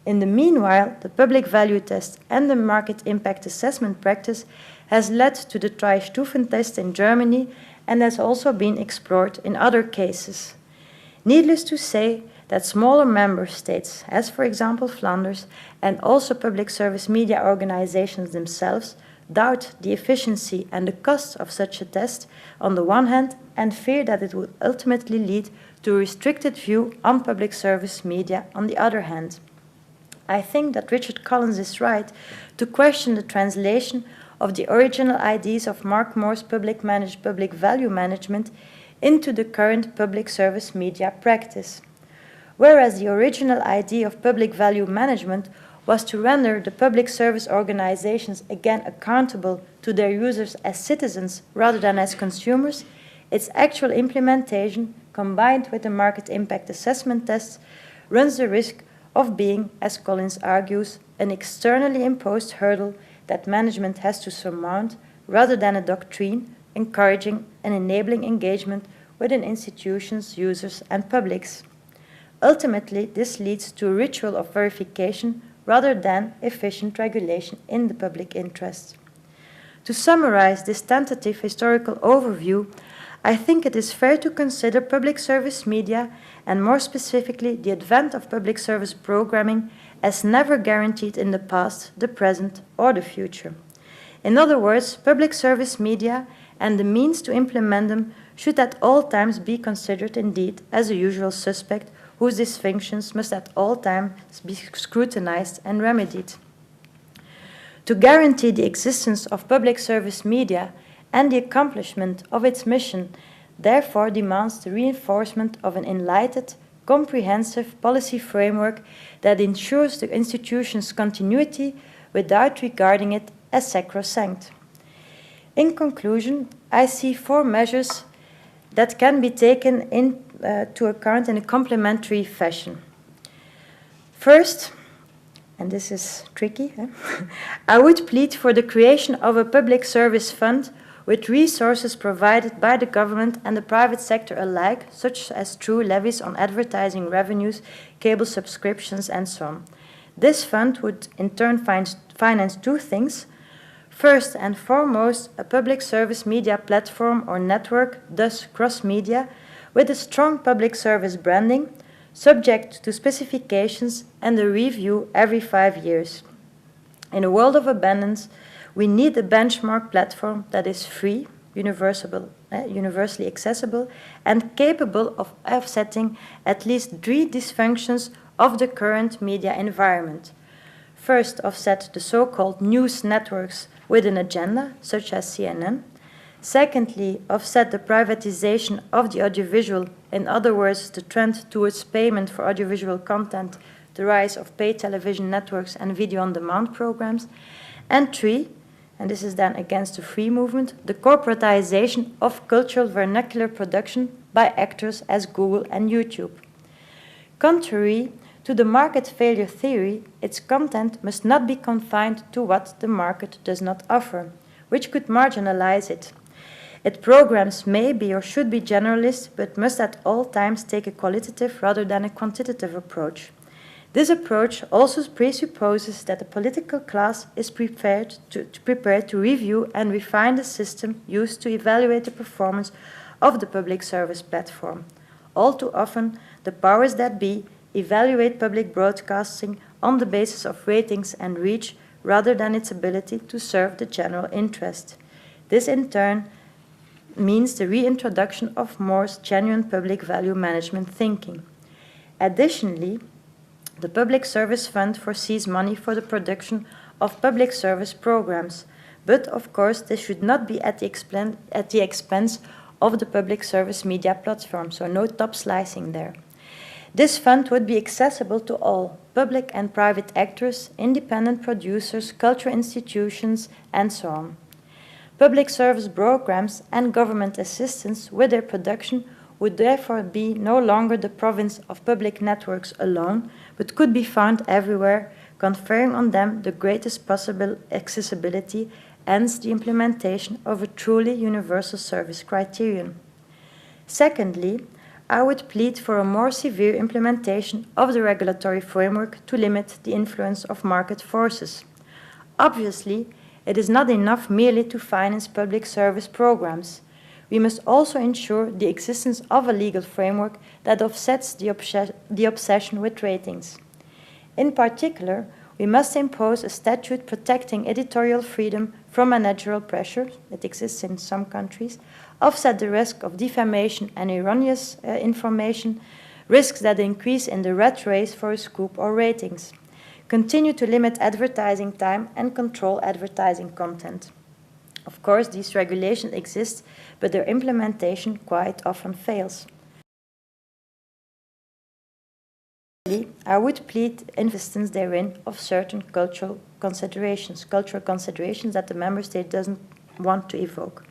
In the meanwhile, the public value test and the market impact assessment practice has led to the Drei-Stufen-Test in Germany and has also been explored in other cases. Needless to say that smaller member states, as for example Flanders, and also public service media organizations themselves, doubt the efficiency and the cost of such a test on the one hand and fear that it would ultimately lead to a restricted view on public service media on the other hand. I think that Richard Collins is right to question the translation of the original ideas of Mark Moore's public value management into the current public service media practice. Whereas the original idea of public value management was to render the public service organizations again accountable to their users as citizens rather than as consumers, its actual implementation, combined with the market impact assessment tests, runs the risk of being, as Collins argues, an externally imposed hurdle that management has to surmount rather than a doctrine encouraging and enabling engagement within institutions, users, and publics. Ultimately, this leads to a ritual of verification rather than efficient regulation in the public interest. To summarize this tentative historical overview, I think it is fair to consider public service media, and more specifically the advent of public service programming, as never guaranteed in the past, the present, or the future. In other words, public service media and the means to implement them should at all times be considered indeed as a usual suspect whose dysfunctions must at all times be scrutinized and remedied. To guarantee the existence of public service media and the accomplishment of its mission therefore demands the reinforcement of an enlightened, comprehensive policy framework that ensures the institution's continuity without regarding it as sacrosanct. In conclusion, I see 4 measures that can be taken into account in a complementary fashion. First, and this is tricky, I would plead for the creation of a public service fund with resources provided by the government and the private sector alike, such as through levies on advertising revenues, cable subscriptions, and so on. This fund would in turn finance 2 things. First and foremost, a public service media platform or network, thus cross-media, with a strong public service branding, subject to specifications and a review every 5 years. In a world of abundance, we need a benchmark platform that is free, universally accessible, and capable of offsetting at least 3 dysfunctions of the current media environment. First, offset the so-called news networks with an agenda, such as CNN. Secondly, offset the privatization of the audiovisual, in other words, the trend towards payment for audiovisual content, the rise of paid television networks and video-on-demand programs. And 3, and this is then against the free movement, the corporatization of cultural vernacular production by actors as Google and YouTube. Contrary to the market failure theory, its content must not be confined to what the market does not offer, which could marginalize it. Its programs may be or should be generalist, but must at all times take a qualitative rather than a quantitative approach. This approach also presupposes that the political class is prepared to review and refine the system used to evaluate the performance of the public service platform. All too often, the powers that be evaluate public broadcasting on the basis of ratings and reach rather than its ability to serve the general interest. This, in turn, means the reintroduction of Moore's genuine public value management thinking. Additionally, the Public Service Fund foresees money for the production of public service programs, but of course this should not be at the expense of the public service media platform, so no top slicing there. This fund would be accessible to all, public and private actors, independent producers, cultural institutions, and so on. Public service programs and government assistance with their production would therefore be no longer the province of public networks alone, but could be found everywhere, conferring on them the greatest possible accessibility, hence the implementation of a truly universal service criterion. Secondly, I would plead for a more severe implementation of the regulatory framework to limit the influence of market forces. Obviously, It is not enough merely to finance public service programs. We must also ensure the existence of a legal framework that offsets the obsession with ratings. In particular, we must impose a statute protecting editorial freedom from managerial pressure, that exists in some countries, offset the risk of defamation and erroneous information, risks that increase in the rat race for a scoop or ratings, continue to limit advertising time and control advertising content. Of course, these regulations exist, but their implementation quite often fails. I would plead insistence therein of certain cultural considerations that the member state doesn't want to evoke.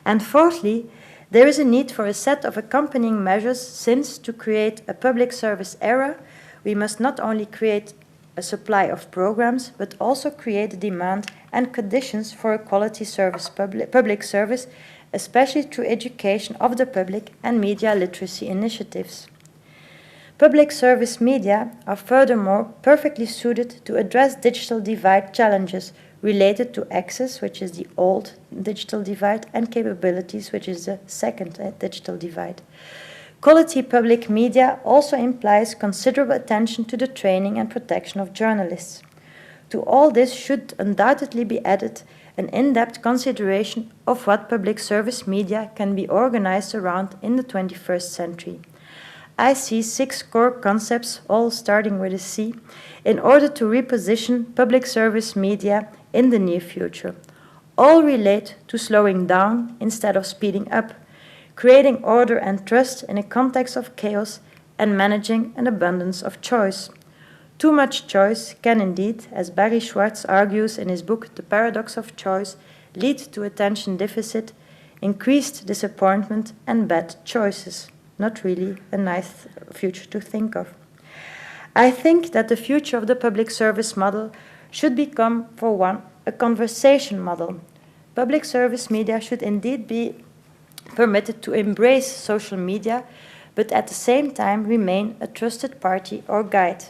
And fourthly, there is a need for a set of accompanying measures, since to create a public service era, we must not only create a supply of programs, but also create demand and conditions for a quality service, public service, especially through education of the public and media literacy initiatives. Public service media are furthermore perfectly suited to address digital divide challenges related to access, which is the old digital divide, and capabilities, which is the second digital divide. Quality public media also implies considerable attention to the training and protection of journalists. To all this should undoubtedly be added an in-depth consideration of what public service media can be organized around in the 21st century. I see 6 core concepts, all starting with a C, in order to reposition public service media in the near future. All relate to slowing down instead of speeding up, creating order and trust in a context of chaos, and managing an abundance of choice. Too much choice can indeed, as Barry Schwartz argues in his book The Paradox of Choice, lead to attention deficit, increased disappointment, and bad choices. Not really a nice future to think of. I think that the future of the public service model should become, for one, a conversation model. Public service media should indeed be permitted to embrace social media, but at the same time remain a trusted party or guide.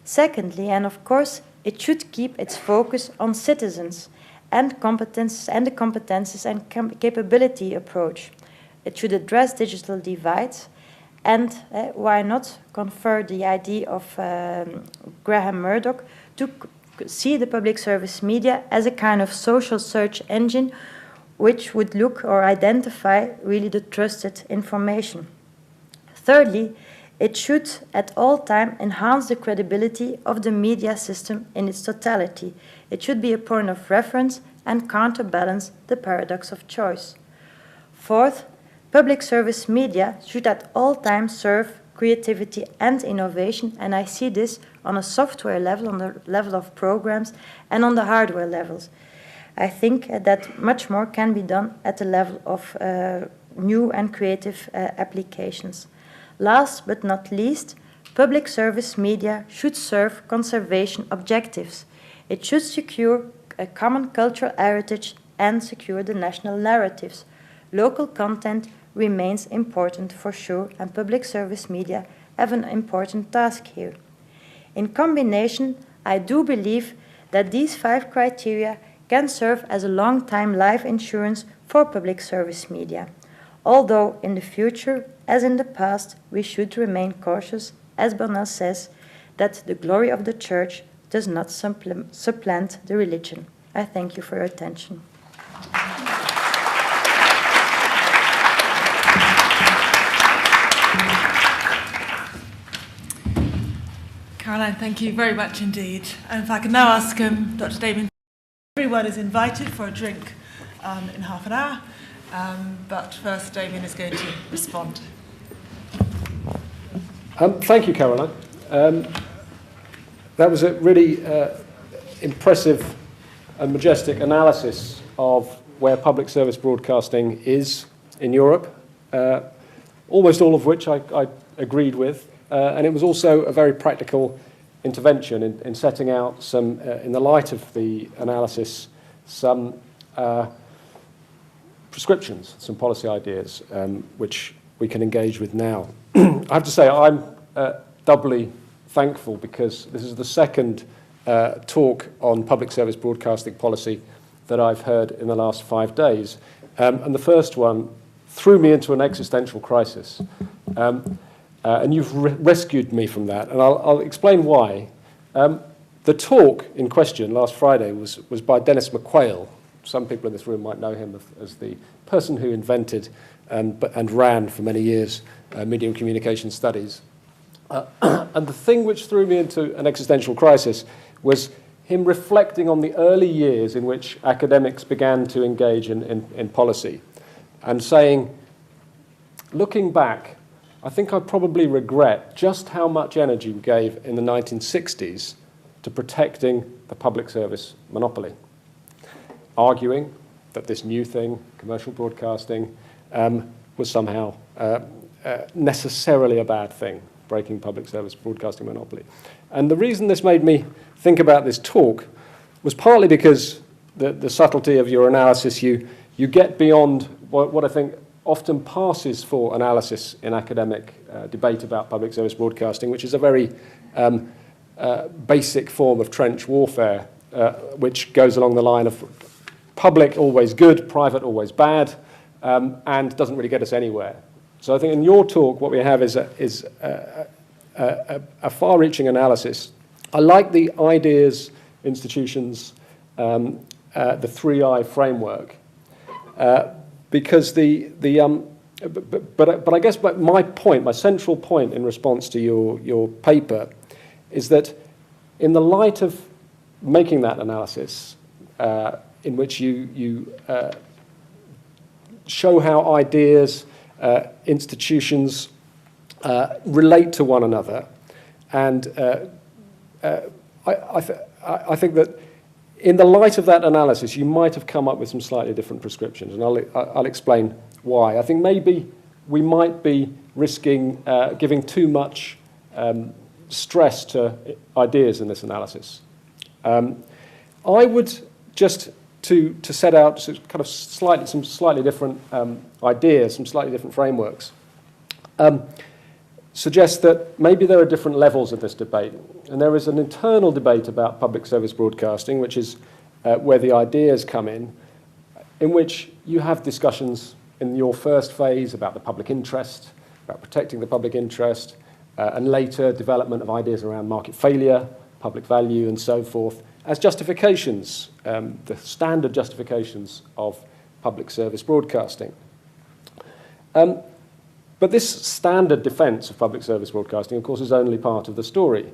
Secondly, and of course, it should keep its focus on citizens and the competences and capability approach. It should address digital divides, and why not confer the idea of Graham Murdoch to see the public service media as a kind of social search engine which would look or identify really the trusted information. Thirdly, it should at all times enhance the credibility of the media system in its totality. It should be a point of reference and counterbalance the paradox of choice. Fourth, public service media should at all times serve creativity and innovation, and I see this on a software level, on the level of programs, and on the hardware levels. I think that much more can be done at the level of new and creative applications. Last but not least, public service media should serve conservation objectives. It should secure a common cultural heritage and secure the national narratives. Local content remains important for sure, and public service media have an important task here. In combination, I do believe that these 5 criteria can serve as a long-time life insurance for public service media. Although in the future, as in the past, we should remain cautious, as Bernal says, that the glory of the church does not supplant the religion. I thank you for your attention. Caroline, thank you very much indeed. And if I can now ask Dr. Damian, everyone is invited for a drink in half an hour, but first Damian is going to respond. Thank you, Caroline. That was a really impressive and majestic analysis of where public service broadcasting is in Europe, almost all of which I agreed with. And it was also a very practical intervention in setting out some, in the light of the analysis, some prescriptions, some policy ideas, which we can engage with now. I have to say I'm doubly thankful because this is the second talk on public service broadcasting policy that I've heard in the last 5 days. And the first one threw me into an existential crisis. And you've rescued me from that, and I'll explain why. The talk in question last Friday was by Dennis Mikhail. Some people in this room might know him as the person who invented and ran for many years media and communication studies. And the thing which threw me into an existential crisis was him reflecting on the early years in which academics began to engage in policy and saying, looking back, I think I probably regret just how much energy we gave in the 1960s to protecting the public service monopoly, arguing that this new thing, commercial broadcasting, was somehow necessarily a bad thing, breaking public service broadcasting monopoly. And the reason this made me think about this talk was partly because the subtlety of your analysis, you get beyond what I think often passes for analysis in academic debate about public service broadcasting, which is a very basic form of trench warfare, which goes along the line of public always good, private always bad, and doesn't really get us anywhere. So I think in your talk, what we have is a far-reaching analysis. I like the ideas, institutions, the 3I framework, because but I guess my point, my central point in response to your paper, is that in the light of making that analysis, in which you show how ideas, institutions relate to one another, and I think that in the light of that analysis, you might have come up with some slightly different prescriptions, and I'll explain why. I think maybe we might be risking giving too much stress to ideas in this analysis. I would just to set out kind of some slightly different ideas, some slightly different frameworks, suggest that maybe there are different levels of this debate. And there is an internal debate about public service broadcasting, which is where the ideas come in which you have discussions in your first phase about the public interest, about protecting the public interest, and later development of ideas around market failure, public value, and so forth, as justifications, the standard justifications of public service broadcasting. But this standard defence of public service broadcasting, of course, is only part of the story.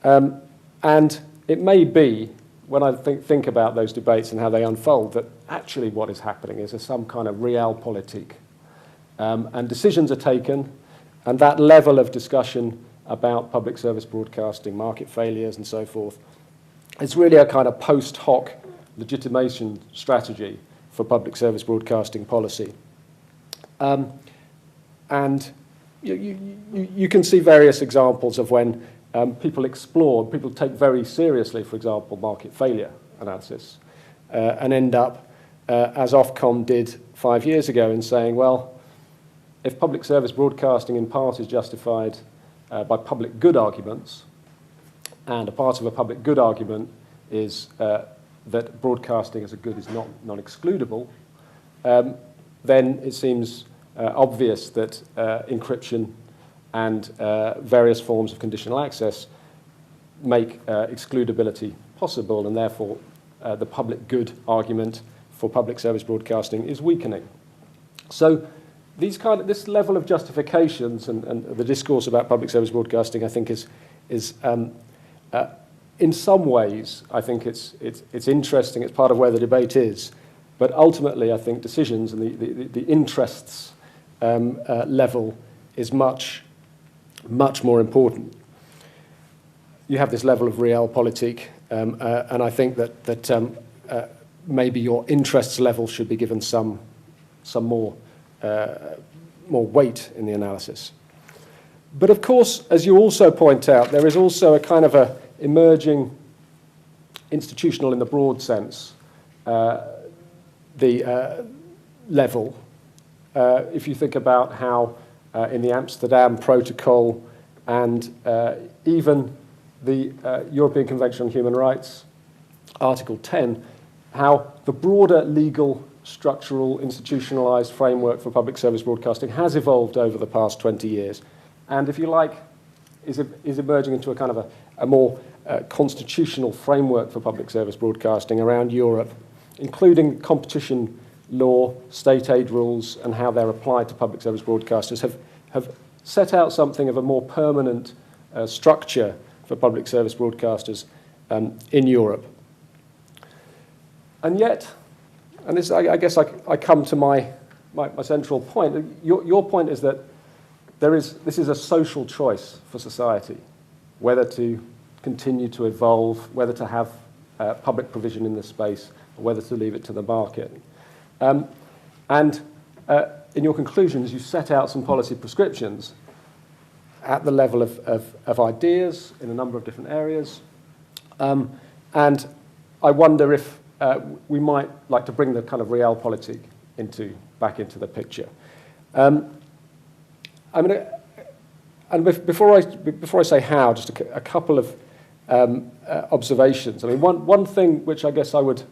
And it may be, when I think about those debates and how they unfold, that actually what is happening is some kind of realpolitik. And decisions are taken, and that level of discussion about public service broadcasting, market failures, and so forth, it's really a kind of post hoc legitimation strategy for public service broadcasting policy. And you can see various examples of when people take very seriously, for example, market failure analysis, and end up, as Ofcom did 5 years ago, in saying, well, if public service broadcasting in part is justified by public good arguments, and a part of a public good argument is that broadcasting as a good is not non-excludable, then it seems obvious that encryption and various forms of conditional access make excludability possible, and therefore the public good argument for public service broadcasting is weakening. So this level of justifications and the discourse about public service broadcasting, I think, is in some ways, I think it's interesting. It's part of where the debate is, but ultimately, I think decisions and the interests level is much more important. You have this level of realpolitik, and I think that maybe your interests level should be given some more weight in the analysis. But of course, as you also point out, there is also a kind of a emerging institutional, in the broad sense, the level. If you think about how in the Amsterdam Protocol and even the European Convention on Human Rights, Article 10, how the broader legal, structural, institutionalized framework for public service broadcasting has evolved over the past 20 years. And if you like, is emerging into a kind of a more constitutional framework for public service broadcasting around Europe, including competition law, state aid rules, and how they're applied to public service broadcasters, have set out something of a more permanent structure for public service broadcasters in Europe. And yet, and this, I guess I come to my central point. Your point is that this is a social choice for society, whether to continue to evolve, whether to have public provision in this space, or whether to leave it to the market. And in your conclusions, you set out some policy prescriptions at the level of ideas in a number of different areas. And I wonder if we might like to bring the kind of realpolitik back into the picture. I mean, and before I say how, just a couple of observations. I mean, one thing which I guess I would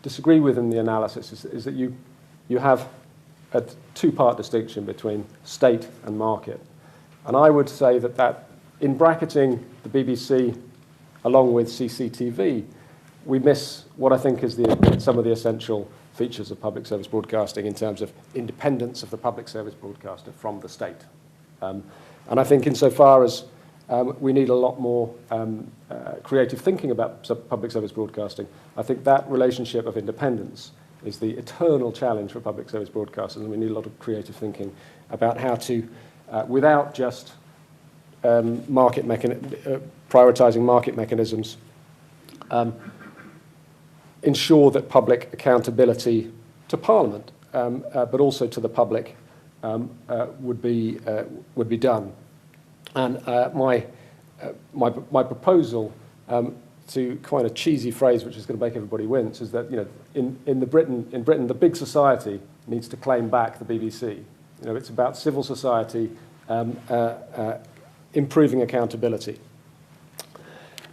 disagree with in the analysis is that you have a two-part distinction between state and market. And I would say that in bracketing the BBC along with CCTV, we miss what I think is some of the essential features of public service broadcasting in terms of independence of the public service broadcaster from the state. And I think insofar as we need a lot more creative thinking about public service broadcasting, I think that relationship of independence is the eternal challenge for public service broadcasters, and we need a lot of creative thinking about how to, without just prioritising market mechanisms, ensure that public accountability to Parliament, but also to the public, would be done. And my proposal, to coin a cheesy phrase which is going to make everybody wince, is that in Britain the big society needs to claim back the BBC. It's about civil society improving accountability.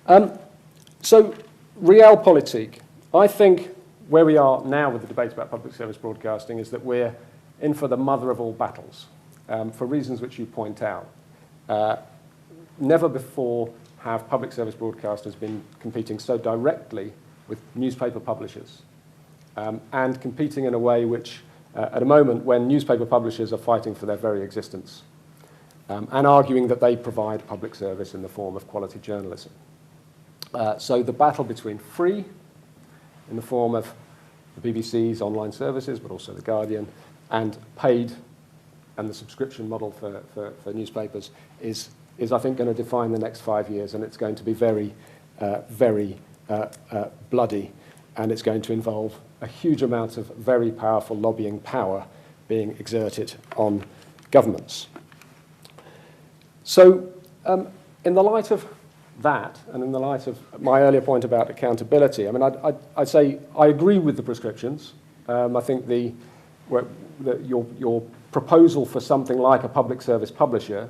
So realpolitik. I think where we are now with the debate about public service broadcasting is that we're in for the mother of all battles, for reasons which you point out. Never before have public service broadcasters been competing so directly with newspaper publishers, and competing in a way which, at a moment when newspaper publishers are fighting for their very existence, and arguing that they provide public service in the form of quality journalism. So the battle between free, in the form of the BBC's online services, but also The Guardian, and paid, and the subscription model for newspapers is I think, going to define the next 5 years, and it's going to be very, very bloody, and it's going to involve a huge amount of very powerful lobbying power being exerted on governments. So in the light of that, and in the light of my earlier point about accountability, I mean, I'd say I agree with the prescriptions. I think your proposal for something like a public service publisher,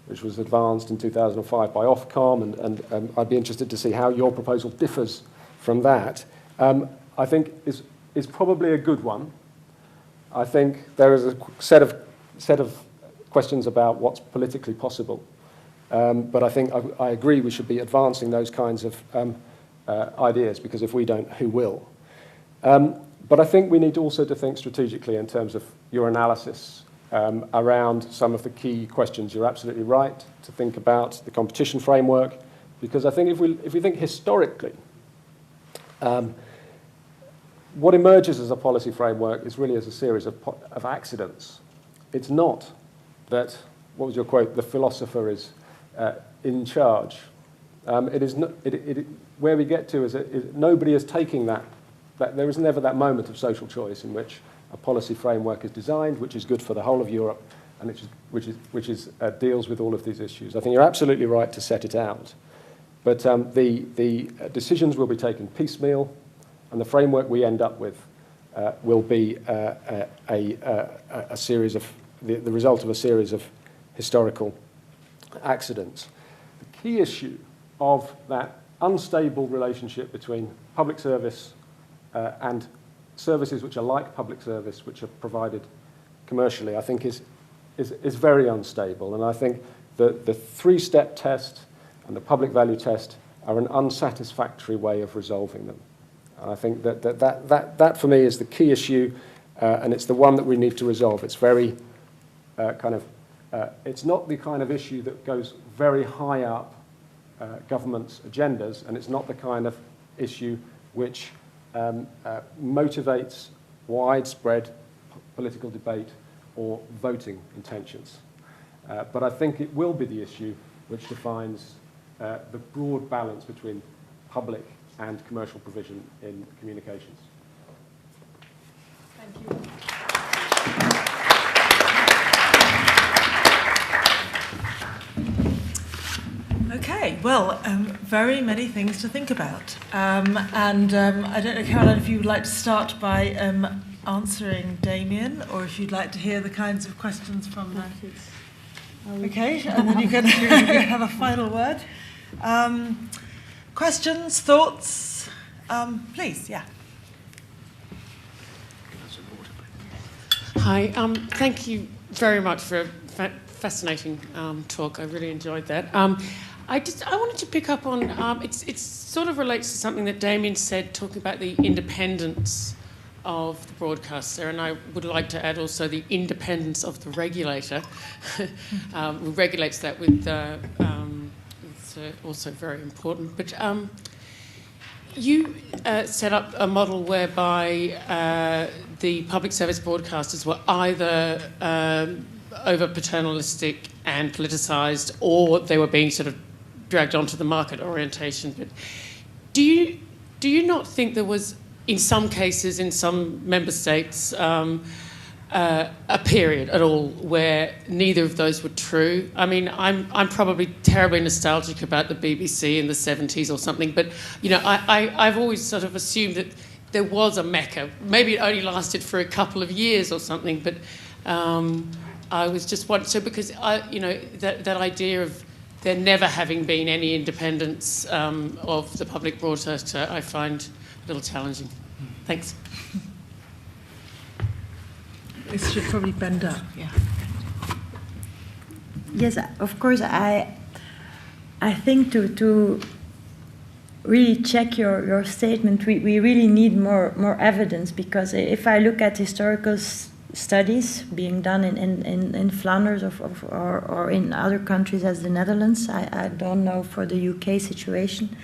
which was advanced in 2005 by Ofcom, and I'd be interested to see how your proposal differs from that, I think is probably a good one. I think there is a set of questions about what's politically possible. But I think I agree we should be advancing those kinds of ideas, because if we don't, who will? But I think we need also to think strategically in terms of your analysis around some of the key questions. You're absolutely right to think about the competition framework, because I think if we think historically, what emerges as a policy framework is really as a series of accidents. It's not that, what was your quote, the philosopher is in charge. It is not, where we get to is nobody is taking that there is never that moment of social choice in which a policy framework is designed, which is good for the whole of Europe, and which deals with all of these issues. I think you're absolutely right to set it out, but the decisions will be taken piecemeal, and the framework we end up with will be a series of the result of a series of historical accidents. The key issue of that unstable relationship between public service and services which are like public service, which are provided commercially, I think is very unstable. And I think the three-step test and the public value test are an unsatisfactory way of resolving them. And I think that for me is the key issue, and it's the one that we need to resolve. It's very it's not the kind of issue that goes very high up government's agendas, and it's not the kind of issue which motivates widespread political debate or voting intentions. But I think it will be the issue which defines the broad balance between public and commercial provision in communications. Thank you. Okay, well, very many things to think about. I don't know, Caroline, if you would like to start by answering Damian, or if you'd like to hear the kinds of questions from the... Okay, and then you can have a final word. Questions, thoughts? Please, yeah. Hi, thank you very much for a fascinating talk. I really enjoyed that. I wanted to pick up on, it sort of relates to something that Damian said, talking about the independence of the broadcaster, and I would like to add also the independence of the regulator, who regulates that with, it's also very important. But you set up a model whereby the public service broadcasters were either over paternalistic and politicised, or they were being sort of dragged onto the market orientation. But do you not think there was, in some cases, in some member states, a period at all where neither of those were true? I mean, I'm probably terribly nostalgic about the BBC in the 70s or something, but you know, I've always sort of assumed that there was a mecca. Maybe it only lasted for a couple of years or something, but I was just wondering. So because you know, that idea of there never having been any independence of the public broadcaster, I find a little challenging. Thanks. This should probably bend up, yeah. Yes, of course, I think to really check your statement, we really need more evidence, because if I look at historical studies being done in Flanders or in other countries as the Netherlands, I don't know for the UK situation,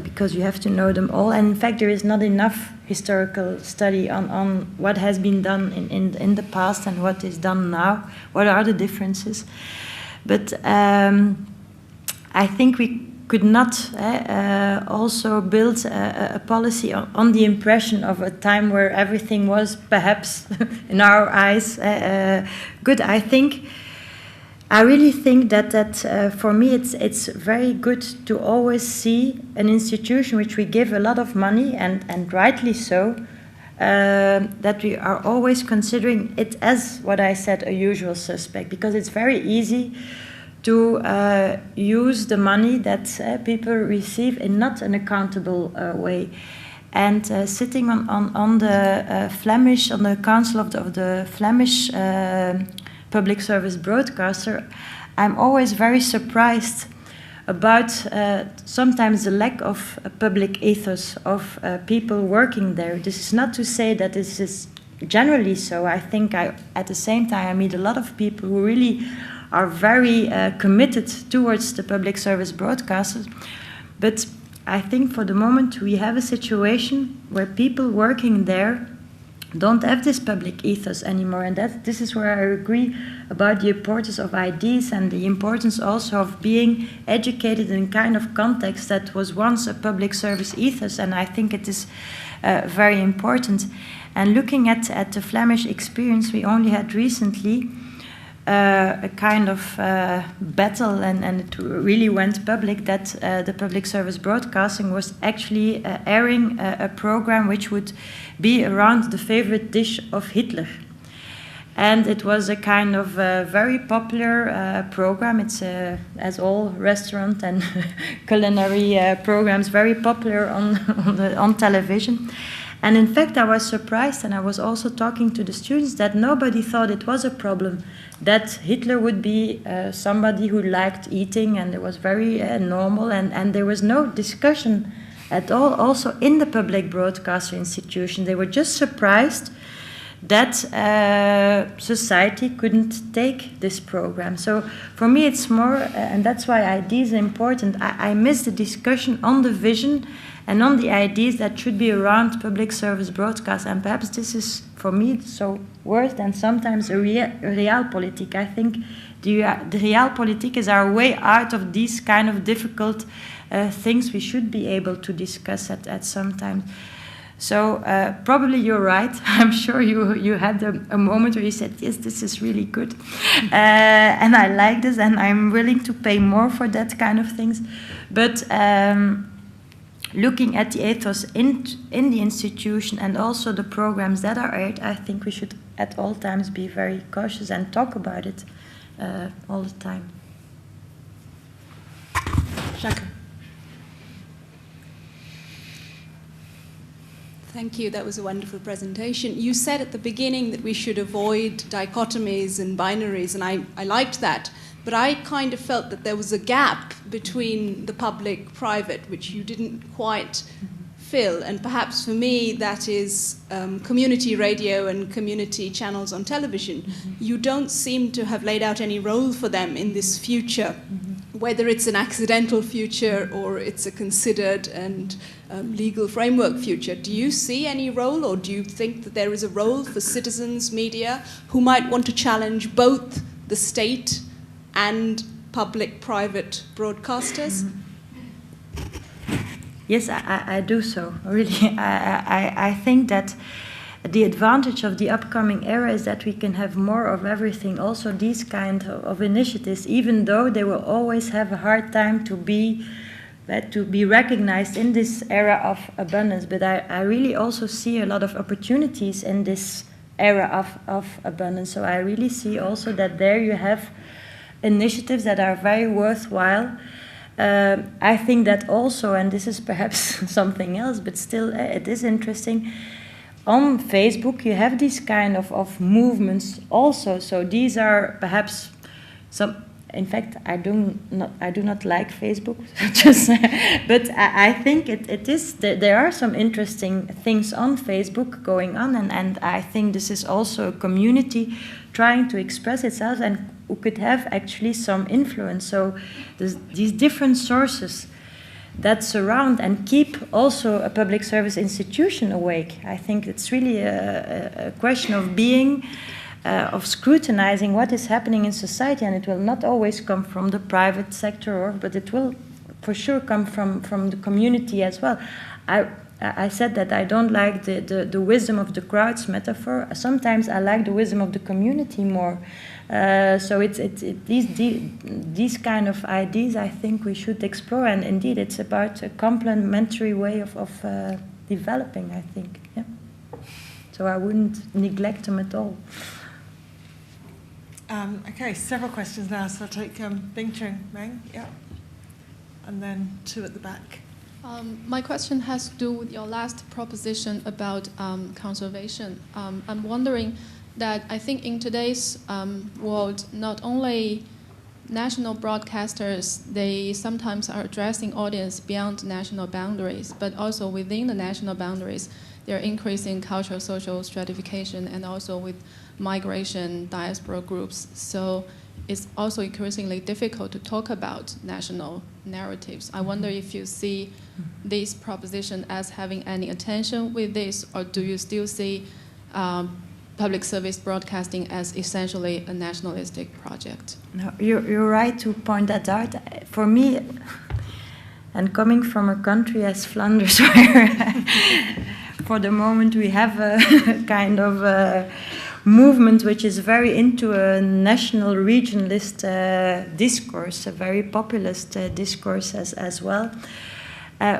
because you have to know them all. And in fact, there is not enough historical study on what has been done in the past and what is done now. What are the differences? But I think we could not also build a policy on the impression of a time where everything was perhaps, in our eyes, good. I really think that for me it's very good to always see an institution which we give a lot of money, and rightly so, that we are always considering it as, what I said, a usual suspect, because it's very easy to use the money that people receive in not an accountable way. And sitting on the Flemish, on the council of the Flemish public service broadcaster, I'm always very surprised about sometimes the lack of public ethos of people working there. This is not to say that this is generally so. I think at the same time I meet a lot of people who really are very committed towards the public service broadcasters. But I think for the moment we have a situation where people working there don't have this public ethos anymore, and this is where I agree about the importance of ideas and the importance also of being educated in kind of context that was once a public service ethos, and I think it is very important. And looking at the Flemish experience, we only had recently a kind of battle, and it really went public, that the public service broadcasting was actually airing a program which would be around the favorite dish of Hitler. And it was a kind of very popular program. It's, as all restaurant and culinary programs, very popular on television. And in fact, I was surprised, and I was also talking to the students, that nobody thought it was a problem, that Hitler would be somebody who liked eating, and it was very normal, and there was no discussion at all, also in the public broadcaster institution. They were just surprised that society couldn't take this program. So for me it's more, and that's why ideas are important, I miss the discussion on the vision and on the ideas that should be around public service broadcast, and perhaps this is, for me, so worse than sometimes a realpolitik. I think the realpolitik is our way out of these kind of difficult things we should be able to discuss at some time. So probably you're right. I'm sure you had a moment where you said, yes, this is really good. And I like this, and I'm willing to pay more for that kind of things. But looking at the ethos in the institution and also the programs that are aired, I think we should at all times be very cautious and talk about it all the time. Jacques. Thank you. That was a wonderful presentation. You said at the beginning that we should avoid dichotomies and binaries, and I liked that. But I kind of felt that there was a gap between the public-private, which you didn't quite fill. And perhaps for me, that is community radio and community channels on television. You don't seem to have laid out any role for them in this future, whether it's an accidental future or it's a considered and legal framework future. Do you see any role, or do you think that there is a role for citizens, media, who might want to challenge both the state and public-private broadcasters? Yes, I do so, really. I think that the advantage of the upcoming era is that we can have more of everything, also these kind of initiatives, even though they will always have a hard time to be recognized in this era of abundance. But I really also see a lot of opportunities in this era of abundance. So I really see also that there you have initiatives that are very worthwhile. I think that also, and this is perhaps something else, but still it is interesting, on Facebook you have these kind of movements also. So these are perhaps some, in fact I do not like Facebook, but I think it is, there are some interesting things on Facebook going on, and I think this is also a community trying to express itself and who could have actually some influence. So these different sources that surround and keep also a public service institution awake. I think it's really a question of being, of scrutinizing what is happening in society, and it will not always come from the private sector, but it will for sure come from the community as well. I said that I don't like the wisdom of the crowds metaphor. Sometimes I like the wisdom of the community more. So these kind of ideas I think we should explore, and indeed it's about a complementary way of developing, I think. Yeah. So I wouldn't neglect them at all. Okay, several questions now, so I'll take Bing Chung Meng, yeah, and then two at the back. My question has to do with your last proposition about conservation. I'm wondering that I think in today's world, not only national broadcasters, they sometimes are addressing audience beyond national boundaries, but also within the national boundaries, they're increasing cultural, social stratification, and also with migration, diaspora groups. So it's also increasingly difficult to talk about national narratives. I wonder if you see this proposition as having any attention with this, or do you still see public service broadcasting as essentially a nationalistic project? No, you're right to point that out. For me, and coming from a country as Flanders, where for the moment we have a kind of movement which is very into a national regionalist discourse, a very populist discourse as well.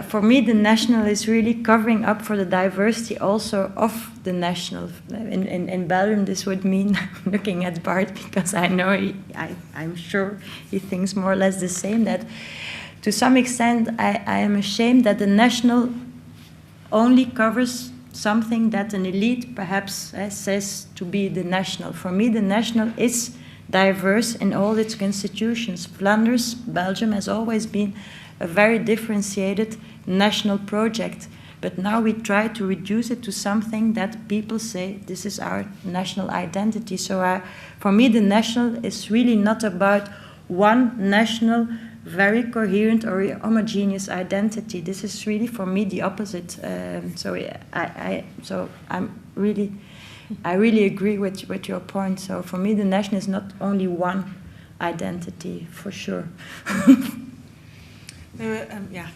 For me, the national is really covering up for the diversity also of the national. In Belgium, this would mean looking at Bart, because I know I'm sure he thinks more or less the same, that to some extent I am ashamed that the national only covers something that an elite perhaps says to be the national. For me, the national is diverse in all its constitutions. Flanders, Belgium, has always been a very differentiated national project. But now we try to reduce it to something that people say this is our national identity. So for me, the national is really not about one national, very coherent or homogeneous identity. This is really, for me, the opposite. I really agree with your point. So for me, the national is not only one identity, for sure. Yeah.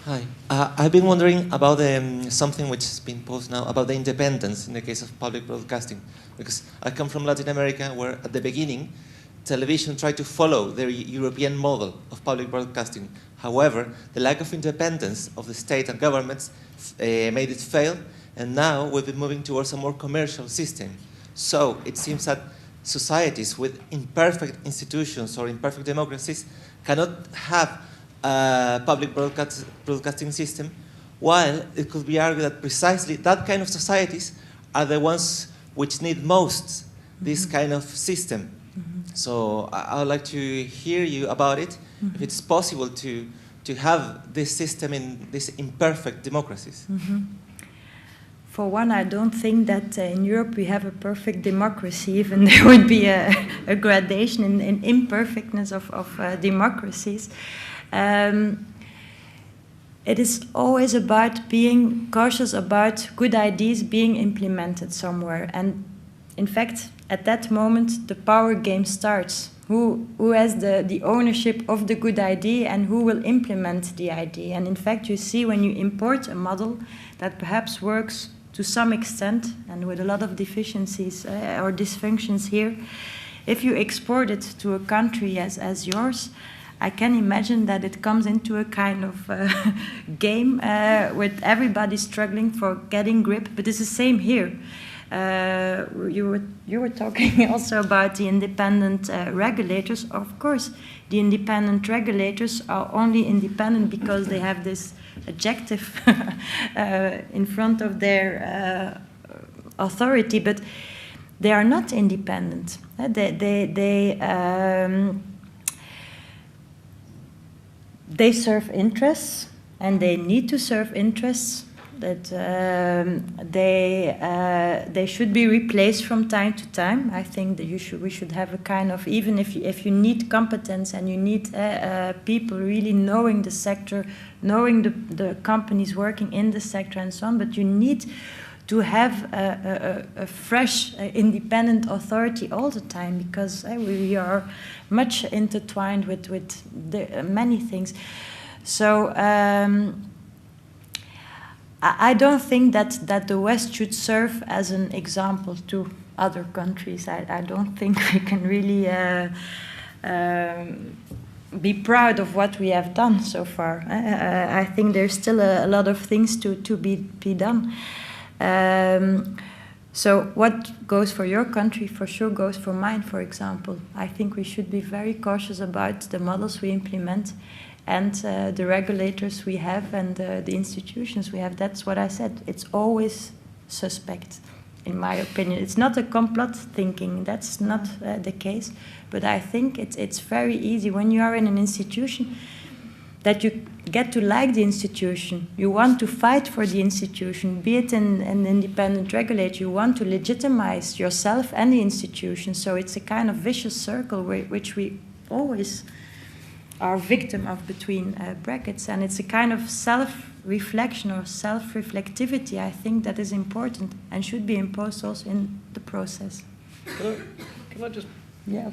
Hi. I've been wondering about something which has been posed now, about the independence in the case of public broadcasting. Because I come from Latin America, where at the beginning, television tried to follow the European model of public broadcasting. However, the lack of independence of the state and governments made it fail, and now we've been moving towards a more commercial system. So it seems that societies with imperfect institutions or imperfect democracies cannot have a public broadcasting system, while it could be argued that precisely that kind of societies are the ones which need most this kind of system. So I would like to hear you about it, if it's possible to have this system in these imperfect democracies. For one, I don't think that in Europe we have a perfect democracy, even there would be a gradation in imperfectness of democracies. It is always about being cautious about good ideas being implemented somewhere. And in fact, at that moment, the power game starts. Who has the ownership of the good idea and who will implement the idea? And in fact, you see when you import a model that perhaps works to some extent and with a lot of deficiencies or dysfunctions here, if you export it to a country as yours, I can imagine that it comes into a kind of game with everybody struggling for getting grip. But it's the same here. You were talking also about the independent regulators. Of course, the independent regulators are only independent because they have this adjective in front of their authority, but they are not independent. They serve interests, and they need to serve interests. That they should be replaced from time to time. I think that we should have a kind of, even if you need competence and you need people really knowing the sector, knowing the companies working in the sector and so on, but you need to have a fresh, independent authority all the time, because we are much intertwined with many things. So I don't think that the West should serve as an example to other countries. I don't think we can really be proud of what we have done so far. I think there's still a lot of things to be done. So what goes for your country for sure goes for mine, for example. I think we should be very cautious about the models we implement and the regulators we have and the institutions we have. That's what I said. It's always suspect, in my opinion. It's not a complot thinking. That's not the case. But I think it's very easy when you are in an institution that you get to like the institution. You want to fight for the institution, be it an independent regulator. You want to legitimize yourself and the institution. So it's a kind of vicious circle which we always are victim of between brackets. And it's a kind of self-reflection or self-reflectivity, I think, that is important and should be imposed also in the process. Can I just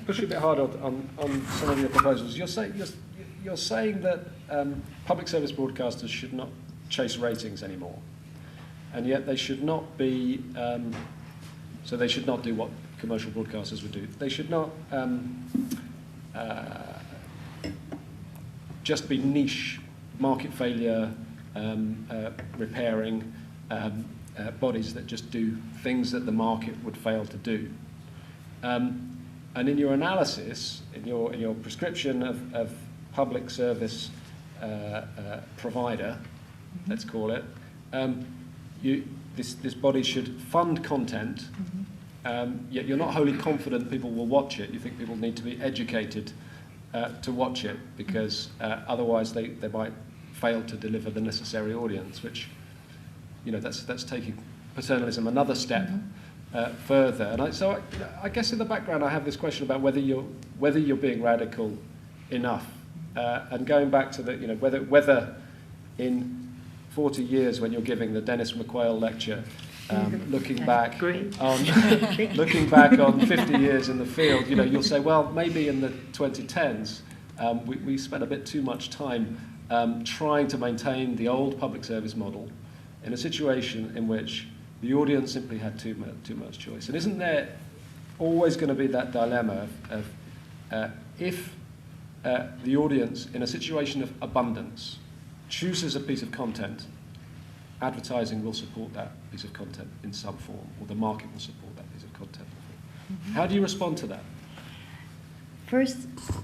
push you a bit harder on some of your proposals? You're saying that public service broadcasters should not chase ratings anymore, and yet they should not be, so they should not do what commercial broadcasters would do. They should not just be niche, market failure, repairing bodies that just do things that the market would fail to do. And in your analysis, in your prescription of public service provider, let's call it, this body should fund content, yet you're not wholly confident people will watch it. You think people need to be educated to watch it, because otherwise they might fail to deliver the necessary audience, which, that's taking paternalism another step further. And I guess in the background I have this question about whether you're being radical enough, and going back to the whether in 40 years when you're giving the Dennis Mikhail lecture, looking back on 50 years in the field, you'll say, well, maybe in the 2010s we spent a bit too much time trying to maintain the old public service model in a situation in which the audience simply had too much choice. And isn't there always going to be that dilemma of if the audience, in a situation of abundance, chooses a piece of content, advertising will support that piece of content in some form, or the market will support that piece of content. How do you respond to that? First,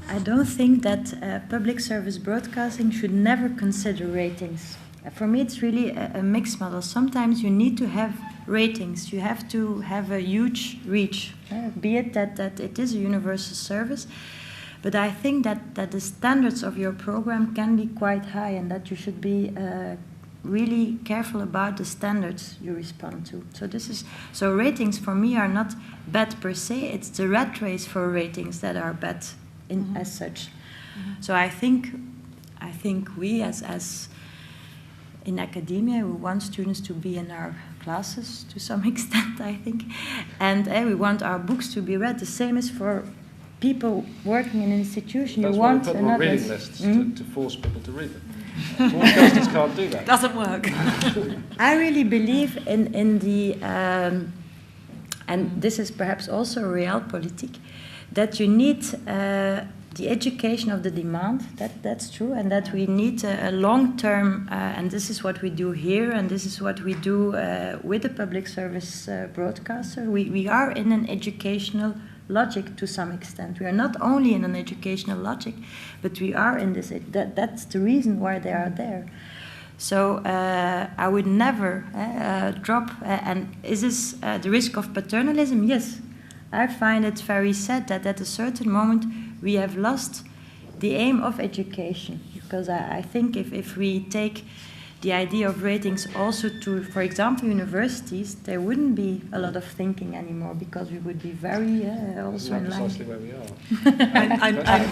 I don't think that public service broadcasting should never consider ratings. For me, it's really a mixed model. Sometimes you need to have ratings. You have to have a huge reach, be it that it is a universal service. But I think that the standards of your program can be quite high, and that you should be really careful about the standards you respond to. So ratings for me are not bad per se. It's the rat race for ratings that are bad as such. So I think we as in academia, we want students to be in our classes to some extent, I think, and we want our books to be read. The same is for people working in an institution. That's you why want we put them on reading lists to force people to read them. Broadcasters can't do that. Doesn't work. I really believe in the, and this is perhaps also realpolitik, that you need the education of the demand. That's true, and that we need a long-term, and this is what we do here, and this is what we do with the public service broadcaster. We are in an educational logic to some extent. We are not only in an educational logic, but we are in this. That's the reason why they are there. So I would never drop. And is this the risk of paternalism? Yes. I find it very sad that at a certain moment we have lost the aim of education. Because I think if we take the idea of ratings also to, for example, universities, there wouldn't be a lot of thinking anymore, because we would be very also in line. Precisely where we are.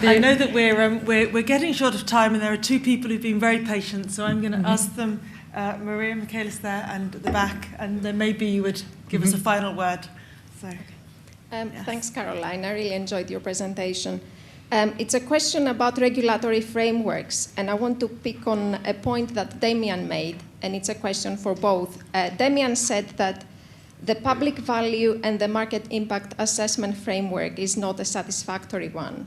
I know that we're getting short of time, and there are two people who've been very patient, so I'm going to ask them. Maria and Mikhail is there, and at the back, and then maybe you would give us a final word. So. Yes. Thanks, Caroline. I really enjoyed your presentation. It's a question about regulatory frameworks, and I want to pick on a point that Damian made, and it's a question for both. Damian said that the public value and the market impact assessment framework is not a satisfactory one.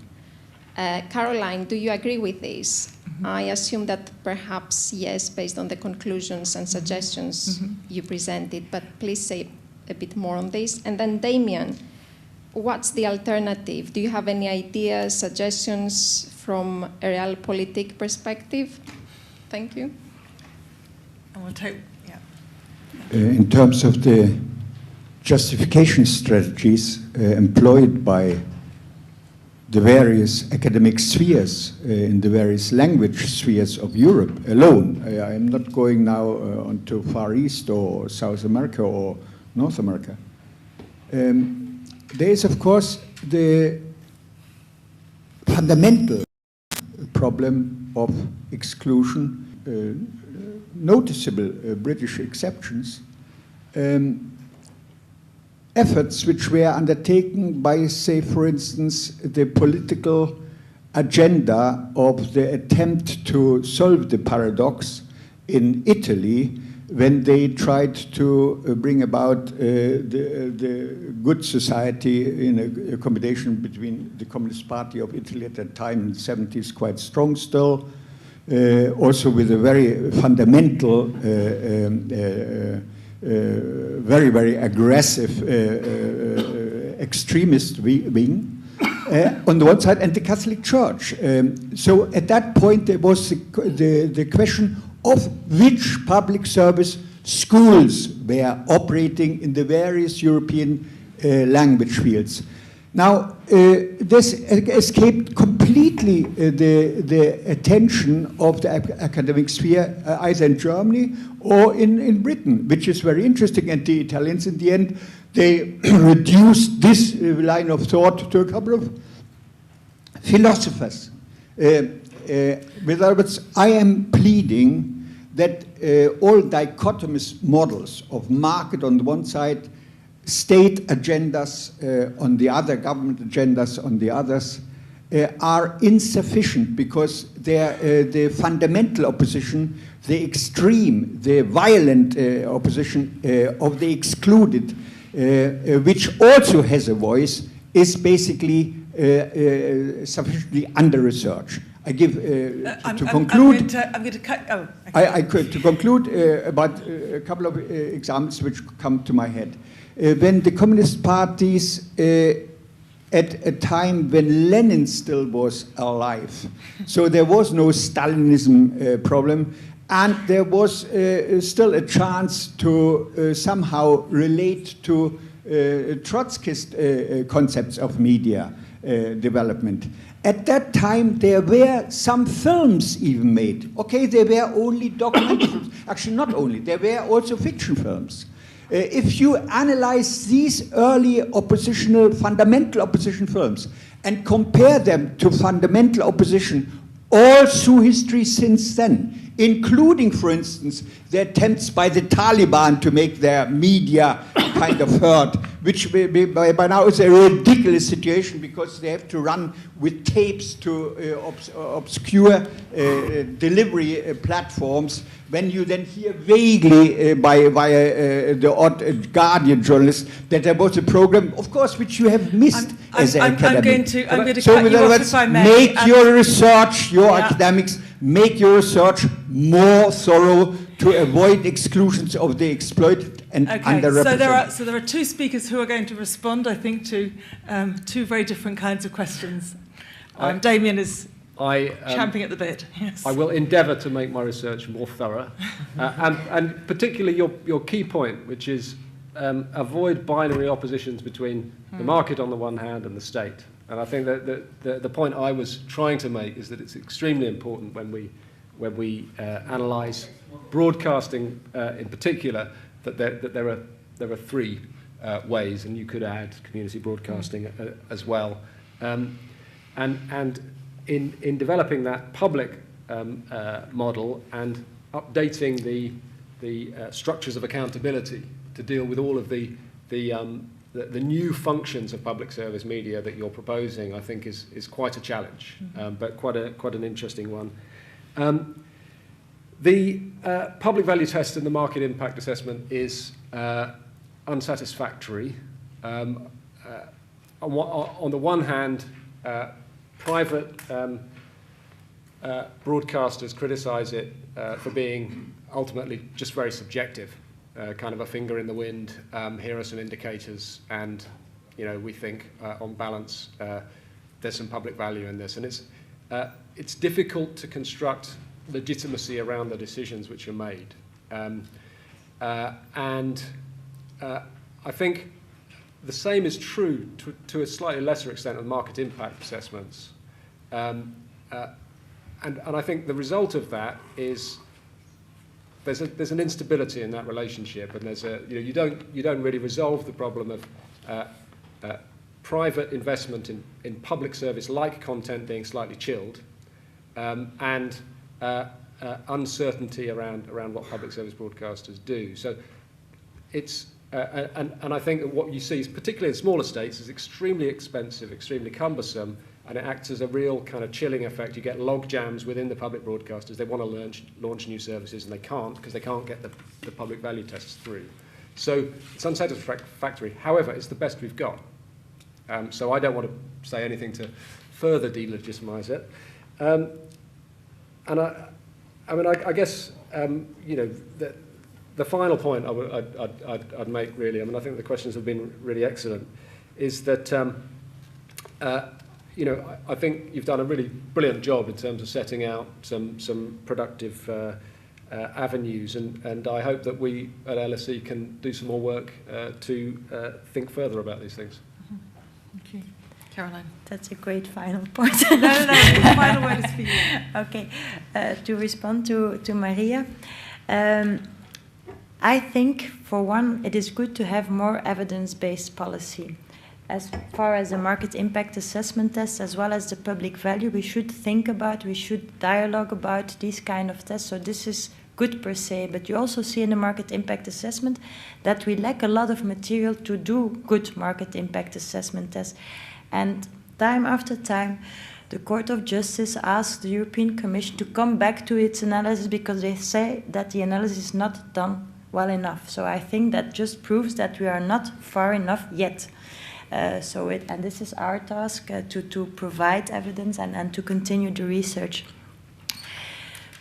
Caroline, do you agree with this? I assume that perhaps yes, based on the conclusions and suggestions you presented, but please say a bit more on this. And then Damian, what's the alternative? Do you have any ideas, suggestions from a realpolitik perspective? Thank you. I want to take, in terms of the justification strategies employed by the various academic spheres in the various language spheres of Europe alone, I'm not going now onto Far East or South America or North America. There is, of course, the fundamental problem of exclusion, noticeable British exceptions, efforts which were undertaken by, say, for instance, the political agenda of the attempt to solve the paradox in Italy, when they tried to bring about the good society in a combination between the Communist Party of Italy at that time in the 70s, quite strong still, also with a very fundamental, very, very aggressive extremist wing on the one side, and the Catholic Church. So at that point there was the question of which public service schools were operating in the various European language fields. Now, this escaped completely the attention of the academic sphere, either in Germany or in Britain, which is very interesting. And the Italians, in the end, they reduced this line of thought to a couple of philosophers. With other words, I am pleading that all dichotomous models of market on the one side, state agendas on the other, government agendas on the others, are insufficient because the fundamental opposition, the extreme, the violent opposition of the excluded, which also has a voice, is basically sufficiently under-researched. I give to conclude. I'm going to cut. Oh, okay. I could to conclude about a couple of examples which come to my head. When the communist parties, at a time when Lenin still was alive, so there was no Stalinism problem, and there was still a chance to somehow relate to Trotskyist concepts of media development. At that time, there were some films even made. Okay, there were only documentary films. Actually, not only. There were also fiction films. If you analyze these early fundamental opposition films and compare them to fundamental opposition all through history since then, including, for instance, the attempts by the Taliban to make their media kind of heard, which by now is a ridiculous situation because they have to run with tapes to obscure delivery platforms. When you then hear vaguely via the odd Guardian journalist that there was a program, of course, which you have missed as an academic. I'm going to cut you off if I may. Make your research, academics, make your research more thorough to avoid exclusions of the exploited and underrepresented. So there are two speakers who are going to respond, I think, to two very different kinds of questions. Damian is champing at the bit. Yes. I will endeavour to make my research more thorough, and particularly your key point, which is avoid binary oppositions between the market on the one hand and the state. And I think that the point I was trying to make is that it's extremely important when we analyse broadcasting in particular that there are three ways, and you could add community broadcasting as well. And in developing that public model and updating the structures of accountability to deal with all of the new functions of public service media that you're proposing, I think is quite a challenge, but quite an interesting one. The public value test and the market impact assessment is unsatisfactory. On the one hand, private broadcasters criticise it for being ultimately just very subjective, kind of a finger in the wind. Here are some indicators, and we think on balance there's some public value in this, and it's difficult to construct legitimacy around the decisions which are made, and I think the same is true to a slightly lesser extent of market impact assessments, and I think the result of that is there's an instability in that relationship, and there's you don't really resolve the problem of private investment in public service like content being slightly chilled, and uncertainty around what public service broadcasters do. So it's and I think that what you see is, particularly in smaller states, is extremely expensive, extremely cumbersome, and it acts as a real kind of chilling effect. You get log jams within the public broadcasters. They want to launch new services, and they can't because they can't get the public value tests through. So it's unsatisfactory. However, it's the best we've got. So I don't want to say anything to further delegitimise it. And I guess the final point I'd make, really, I think the questions have been really excellent, is that I think you've done a really brilliant job in terms of setting out some productive avenues, and I hope that we at LSE can do some more work to think further about these things. Thank you. Caroline. That's a great final point. No, the final word is for you. Okay, to respond to Maria, I think, for one, it is good to have more evidence-based policy. As far as the market impact assessment tests, as well as the public value, we should think about, we should dialogue about these kind of tests. So this is good per se, but you also see in the market impact assessment that we lack a lot of material to do good market impact assessment tests. And time after time, the Court of Justice asked the European Commission to come back to its analysis because they say that the analysis is not done well enough. So I think that just proves that we are not far enough yet. And this is our task to provide evidence and to continue the research.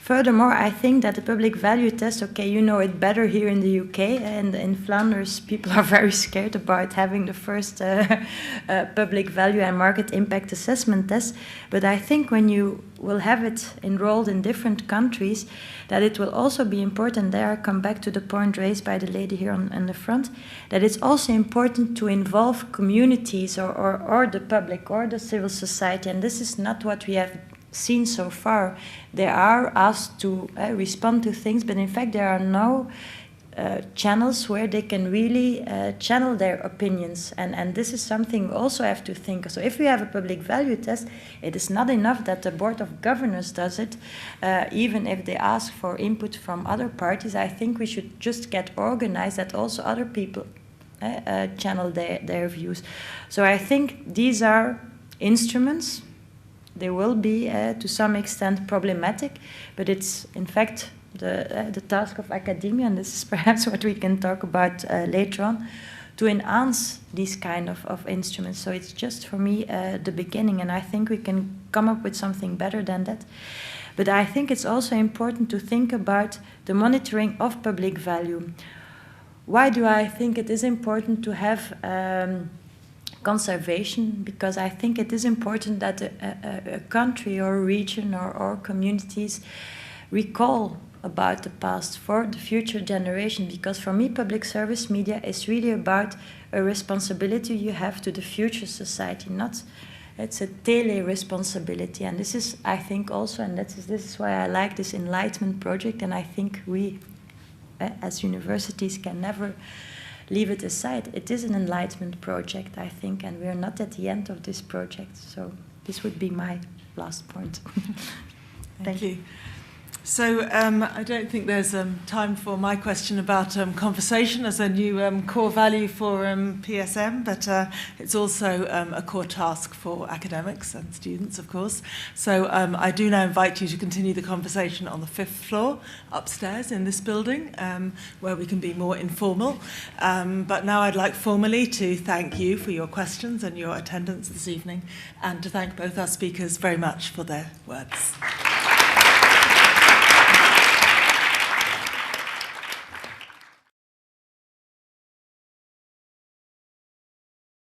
Furthermore, I think that the public value test, okay, you know it better here in the UK, and in Flanders people are very scared about having the first public value and market impact assessment test, but I think when you will have it enrolled in different countries, that it will also be important, there I come back to the point raised by the lady here on the front, that it's also important to involve communities or the public or the civil society, and this is not what we have seen so far. They are asked to respond to things, but in fact there are no channels where they can really channel their opinions, and this is something we also have to think of. So if we have a public value test, it is not enough that the Board of Governors does it, even if they ask for input from other parties. I think we should just get organized that also other people channel their views. So I think these are instruments. They will be, to some extent, problematic, but it's, in fact, the task of academia, and this is perhaps what we can talk about later on, to enhance these kind of instruments. So it's just, for me, the beginning, and I think we can come up with something better than that. But I think it's also important to think about the monitoring of public value. Why do I think it is important to have conservation? Because I think it is important that a country or a region or communities recall about the past for the future generation, because for me public service media is really about a responsibility you have to the future society, not it's a tele-responsibility. And this is, I think, also, and this is why I like this Enlightenment project, and I think we as universities can never leave it aside. It is an Enlightenment project, I think, and we are not at the end of this project. So this would be my last point. Thank you. So I don't think there's time for my question about conversation as a new core value for PSM, but it's also a core task for academics and students, of course. So I do now invite you to continue the conversation on the 5th floor upstairs in this building, where we can be more informal. But now I'd like formally to thank you for your questions and your attendance this evening, and to thank both our speakers very much for their words.